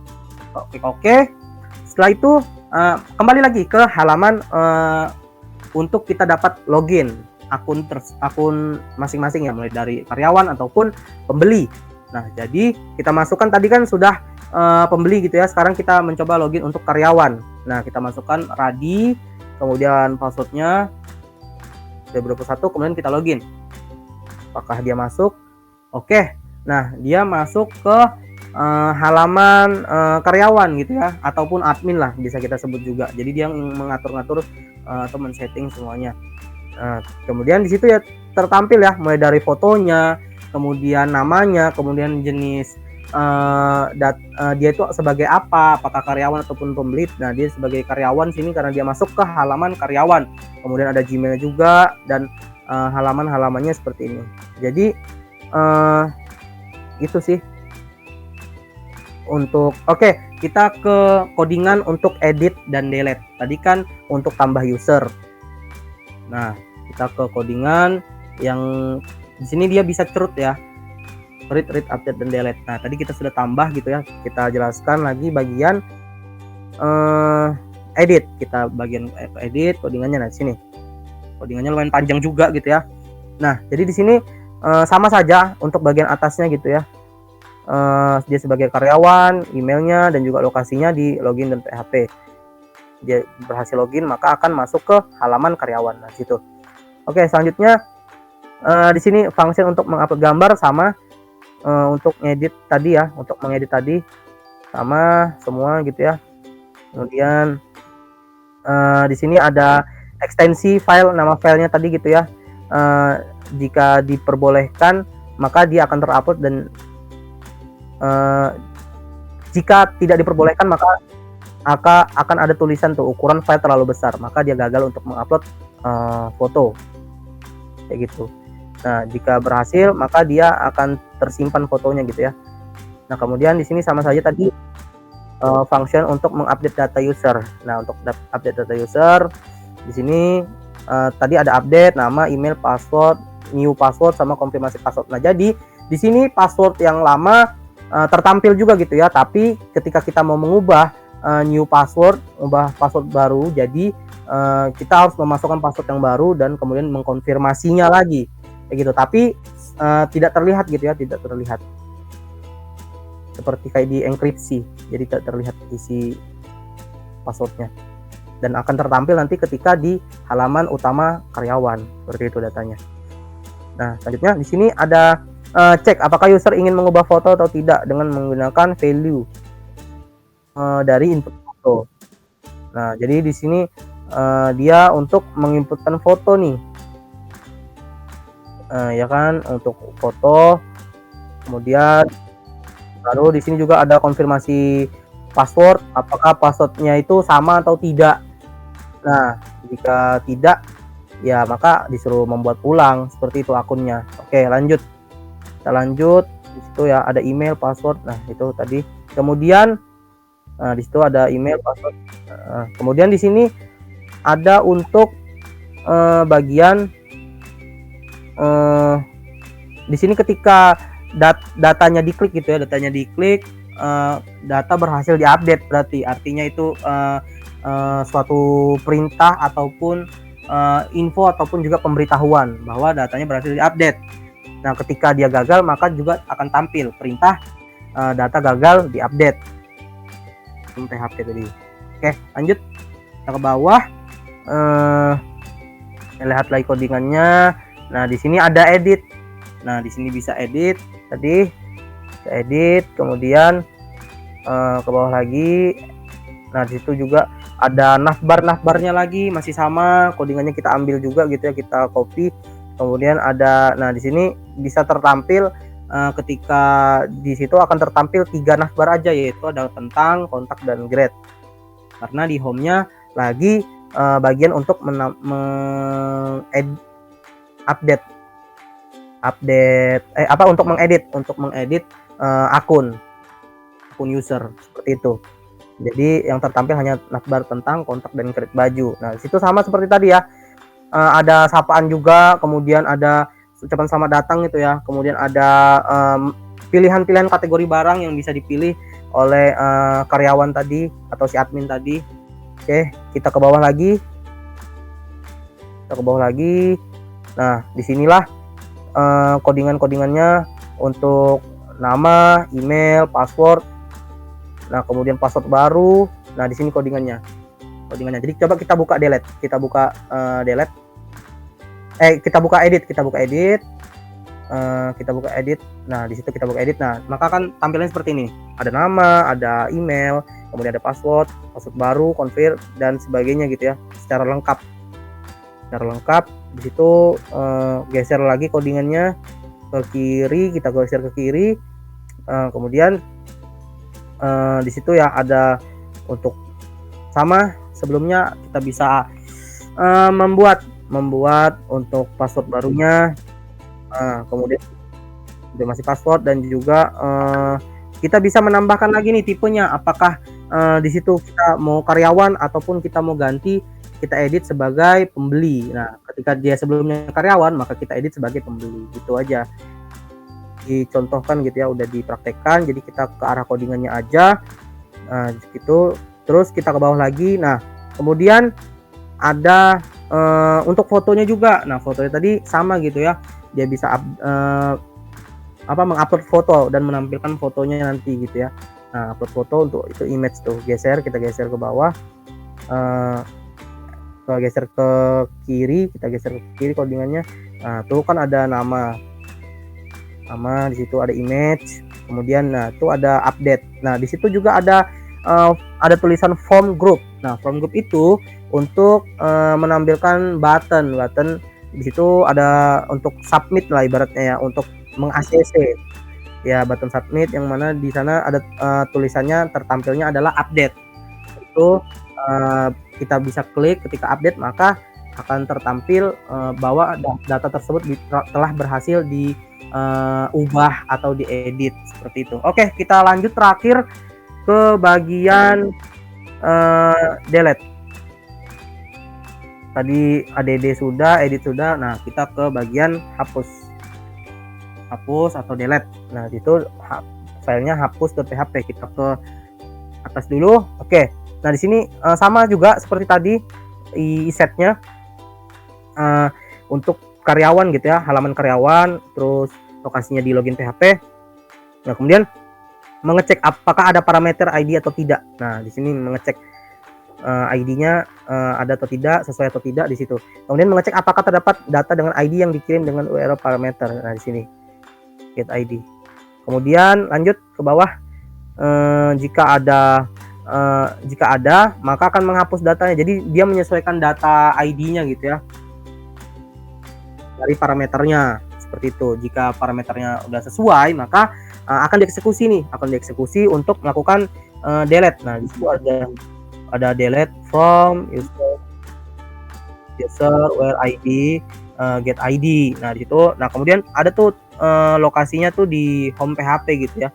klik OK. Setelah itu kembali lagi ke halaman untuk kita dapat login akun masing-masing ya, mulai dari karyawan ataupun pembeli. Nah, jadi kita masukkan tadi kan sudah pembeli gitu ya. Sekarang kita mencoba login untuk karyawan. Nah, kita masukkan Radi, kemudian passwordnya 2021, kemudian kita login. Apakah dia masuk? Oke. Nah, dia masuk ke halaman karyawan gitu ya, ataupun admin lah bisa kita sebut juga. Jadi dia mengatur-ngatur atau men-setting semuanya. Kemudian di situ ya tertampil ya, mulai dari fotonya, kemudian namanya, kemudian jenis dia itu sebagai apa, apakah karyawan ataupun pembeli. Nah, dia sebagai karyawan sini karena dia masuk ke halaman karyawan. Kemudian ada Gmail juga dan halaman-halamannya seperti ini. Jadi itu sih untuk kita ke codingan untuk edit dan delete. Tadi kan untuk tambah user. Nah, kita ke codingan yang di sini dia bisa cerut ya. Read, update, dan delete. Nah, tadi kita sudah tambah gitu ya. Kita jelaskan lagi bagian edit. Kita bagian edit codingannya. Nah, sini codingannya lumayan panjang juga gitu ya. Nah, jadi di sini sama saja untuk bagian atasnya gitu ya. Dia sebagai karyawan, emailnya dan juga lokasinya di login dan PHP. Dia berhasil login, maka akan masuk ke halaman karyawan. Nah, situ. Oke, selanjutnya di sini function untuk mengupload gambar sama untuk ngedit tadi ya, untuk mengedit tadi sama semua gitu ya. Kemudian di sini ada ekstensi file, nama filenya tadi gitu ya. Jika diperbolehkan maka dia akan terupload, dan jika tidak diperbolehkan maka akan ada tulisan tuh ukuran file terlalu besar, maka dia gagal untuk mengupload foto kayak gitu. Nah, jika berhasil maka dia akan tersimpan fotonya gitu ya. Nah, kemudian di sini sama saja tadi function untuk mengupdate data user. Nah, untuk update data user di sini tadi ada update nama, email, password, new password sama konfirmasi password. Nah, jadi di sini password yang lama tertampil juga gitu ya, tapi ketika kita mau mengubah new password, ubah password baru, jadi kita harus memasukkan password yang baru dan kemudian mengkonfirmasinya lagi kayak gitu. Tapi tidak terlihat gitu ya, tidak terlihat seperti kayak di enkripsi, jadi tidak terlihat isi passwordnya, dan akan tertampil nanti ketika di halaman utama karyawan seperti itu datanya. Nah, selanjutnya di sini ada cek apakah user ingin mengubah foto atau tidak dengan menggunakan value dari input foto. Nah, jadi di sini dia untuk menginputkan foto nih. Ya kan, untuk foto. Kemudian baru di sini juga ada konfirmasi password, apakah passwordnya itu sama atau tidak. Nah, jika tidak ya maka disuruh membuat ulang seperti itu akunnya. Oke, lanjut. Kita lanjut. Di situ ya ada email, password. Nah, itu tadi. Kemudian di situ ada email, password. Kemudian di sini ada untuk bagian di sini ketika datanya diklik gitu ya, datanya diklik, data berhasil diupdate, berarti artinya itu suatu perintah ataupun info ataupun juga pemberitahuan bahwa datanya berhasil diupdate. Nah, ketika dia gagal maka juga akan tampil perintah data gagal diupdate PHP tadi. Oke, lanjut kita ke bawah, lihat lagi codingannya. Nah, di sini ada edit. Nah, di sini bisa edit tadi, bisa edit, kemudian ke bawah lagi. Nah, di situ juga ada navbarnya lagi, masih sama codingannya, kita ambil juga gitu ya, kita copy. Kemudian ada, nah di sini bisa tertampil ketika di situ akan tertampil 3 navbar aja, yaitu ada tentang, kontak, dan grade. Karena di home-nya lagi bagian untuk update untuk mengedit akun user seperti itu. Jadi yang tertampil hanya navbar tentang kontak dan create baju. Nah, di situ sama seperti tadi ya. Ada sapaan juga, kemudian ada ucapan selamat datang gitu ya. Kemudian ada pilihan-pilihan kategori barang yang bisa dipilih oleh karyawan tadi atau si admin tadi. Oke, kita ke bawah lagi. Nah, disinilah codingan-codingannya untuk nama, email, password. Nah, kemudian password baru. Nah, di sini codingannya. Jadi coba kita buka delete. Kita buka edit. Nah, di situ kita buka edit. Nah, maka kan tampilannya seperti ini. Ada nama, ada email, kemudian ada password baru, confirm dan sebagainya gitu ya. Secara lengkap. Di situ geser lagi codingannya ke kiri, kita geser ke kiri. Kemudian di situ ya ada untuk sama sebelumnya kita bisa membuat untuk password barunya. Kemudian udah masih password dan juga kita bisa menambahkan lagi nih tipenya, apakah di situ kita mau karyawan ataupun kita mau ganti, kita edit sebagai pembeli. Nah, ketika dia sebelumnya karyawan maka kita edit sebagai pembeli, gitu aja. Dicontohkan gitu ya, udah dipraktekkan. Jadi kita ke arah codingannya aja. Nah, gitu. Terus kita ke bawah lagi. Nah, kemudian ada untuk fotonya juga. Nah, fotonya tadi sama gitu ya. Dia bisa mengupload foto dan menampilkan fotonya nanti gitu ya. Nah, upload foto untuk itu image tuh. Kita geser ke bawah. Geser ke kiri, codingannya. Nah, tuh kan ada nama, di situ ada image, kemudian itu ada update. Nah, di situ juga ada tulisan form group. Nah, form group itu untuk menampilkan button. Di situ ada untuk submit lah ibaratnya ya, untuk meng-ACC ya, button submit yang mana di sana ada tulisannya tertampilnya adalah update. Itu kita bisa klik, ketika update maka akan tertampil bahwa data tersebut telah berhasil diubah atau diedit seperti itu. Oke, kita lanjut terakhir ke bagian delete. Tadi add sudah, edit sudah. Nah, kita ke bagian hapus atau delete. Nah, itu filenya hapus.php. Kita ke atas dulu. Oke. Nah, di sini sama juga seperti tadi setnya untuk karyawan gitu ya, halaman karyawan, terus lokasinya di login PHP. Nah, kemudian mengecek apakah ada parameter ID atau tidak. Nah, di sini mengecek ID-nya ada atau tidak, sesuai atau tidak di situ. Kemudian mengecek apakah terdapat data dengan ID yang dikirim dengan URL parameter. Nah, di sini get ID. Kemudian lanjut ke bawah. Jika ada maka akan menghapus datanya. Jadi dia menyesuaikan data ID-nya gitu ya, dari parameternya seperti itu. Jika parameternya udah sesuai maka akan dieksekusi untuk melakukan delete. Nah, di situ ada delete from user where ID get ID. Nah, di situ. Nah, kemudian ada tuh lokasinya tuh di home PHP gitu ya.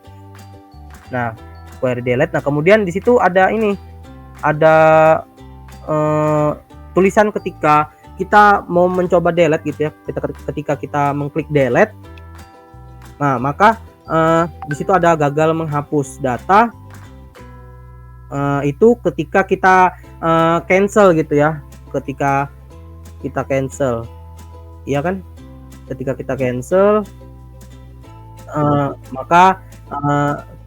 Nah, query delete. Nah, kemudian di situ ada tulisan ketika kita mau mencoba delete gitu ya. Ketika kita mengklik delete, nah maka di situ ada gagal menghapus data. Itu ketika kita cancel gitu ya. Ketika kita cancel, iya kan? Ketika kita cancel, maka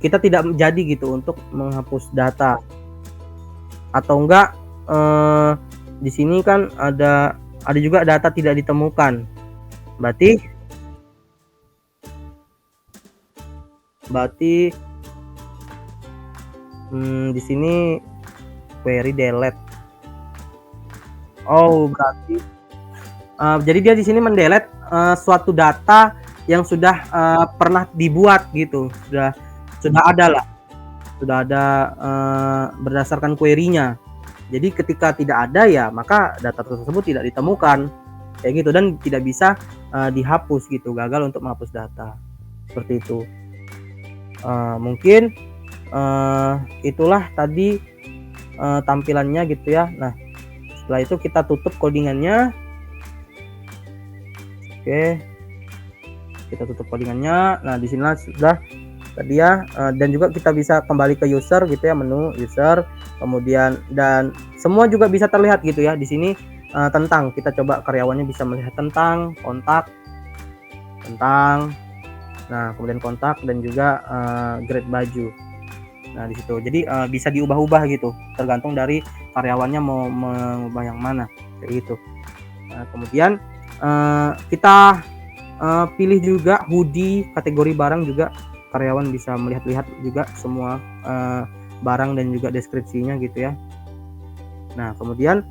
kita tidak jadi gitu untuk menghapus data. Atau enggak, di sini kan ada juga data tidak ditemukan. Berarti di sini query delete. Oh, berarti jadi dia di sini mendelete suatu data yang sudah pernah dibuat gitu. Sudah ada berdasarkan query-nya. Jadi ketika tidak ada ya maka data tersebut tidak ditemukan kayak gitu, dan tidak bisa dihapus gitu, gagal untuk menghapus data seperti itu. Mungkin itulah tadi tampilannya gitu ya. Nah, setelah itu kita tutup codingannya. Oke, kita tutup codingannya. Nah, di sinilah sudah tadi ya, dan juga kita bisa kembali ke user gitu ya, menu user, kemudian dan semua juga bisa terlihat gitu ya di sini. Tentang, kita coba karyawannya bisa melihat tentang, kontak, tentang, nah kemudian kontak dan juga grade baju. Nah di situ jadi bisa diubah-ubah gitu, tergantung dari karyawannya mau mengubah yang mana kayak gitu. Nah, kemudian kita pilih juga hoodie, kategori barang juga karyawan bisa melihat-lihat juga semua barang dan juga deskripsinya gitu ya. Nah kemudian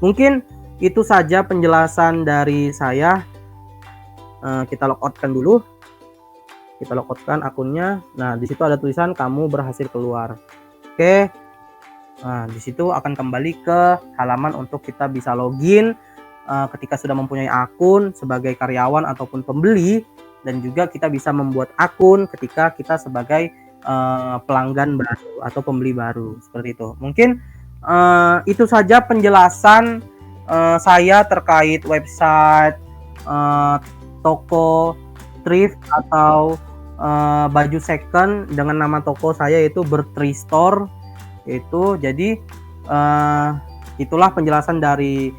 mungkin itu saja penjelasan dari saya. Kita logoutkan dulu, kita logoutkan akunnya. Nah di situ ada tulisan kamu berhasil keluar. Oke, nah di situ akan kembali ke halaman untuk kita bisa login ketika sudah mempunyai akun sebagai karyawan ataupun pembeli, dan juga kita bisa membuat akun ketika kita sebagai pelanggan baru atau pembeli baru seperti itu. Mungkin itu saja penjelasan saya terkait website toko thrift atau baju second dengan nama toko saya yaitu Bertree Store itu. Jadi itulah penjelasan dari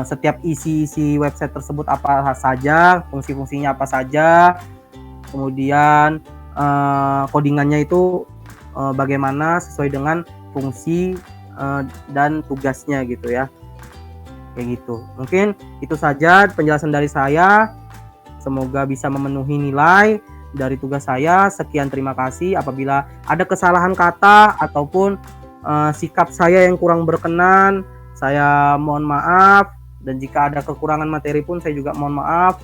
setiap isi website tersebut apa saja, fungsi-fungsinya apa saja, kemudian codingannya itu bagaimana sesuai dengan fungsi dan tugasnya gitu ya, kayak gitu. Mungkin itu saja penjelasan dari saya, semoga bisa memenuhi nilai dari tugas saya. Sekian, terima kasih. Apabila ada kesalahan kata ataupun sikap saya yang kurang berkenan, saya mohon maaf, dan jika ada kekurangan materi pun saya juga mohon maaf.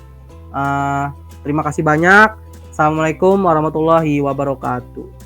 Terima kasih banyak. Assalamualaikum warahmatullahi wabarakatuh.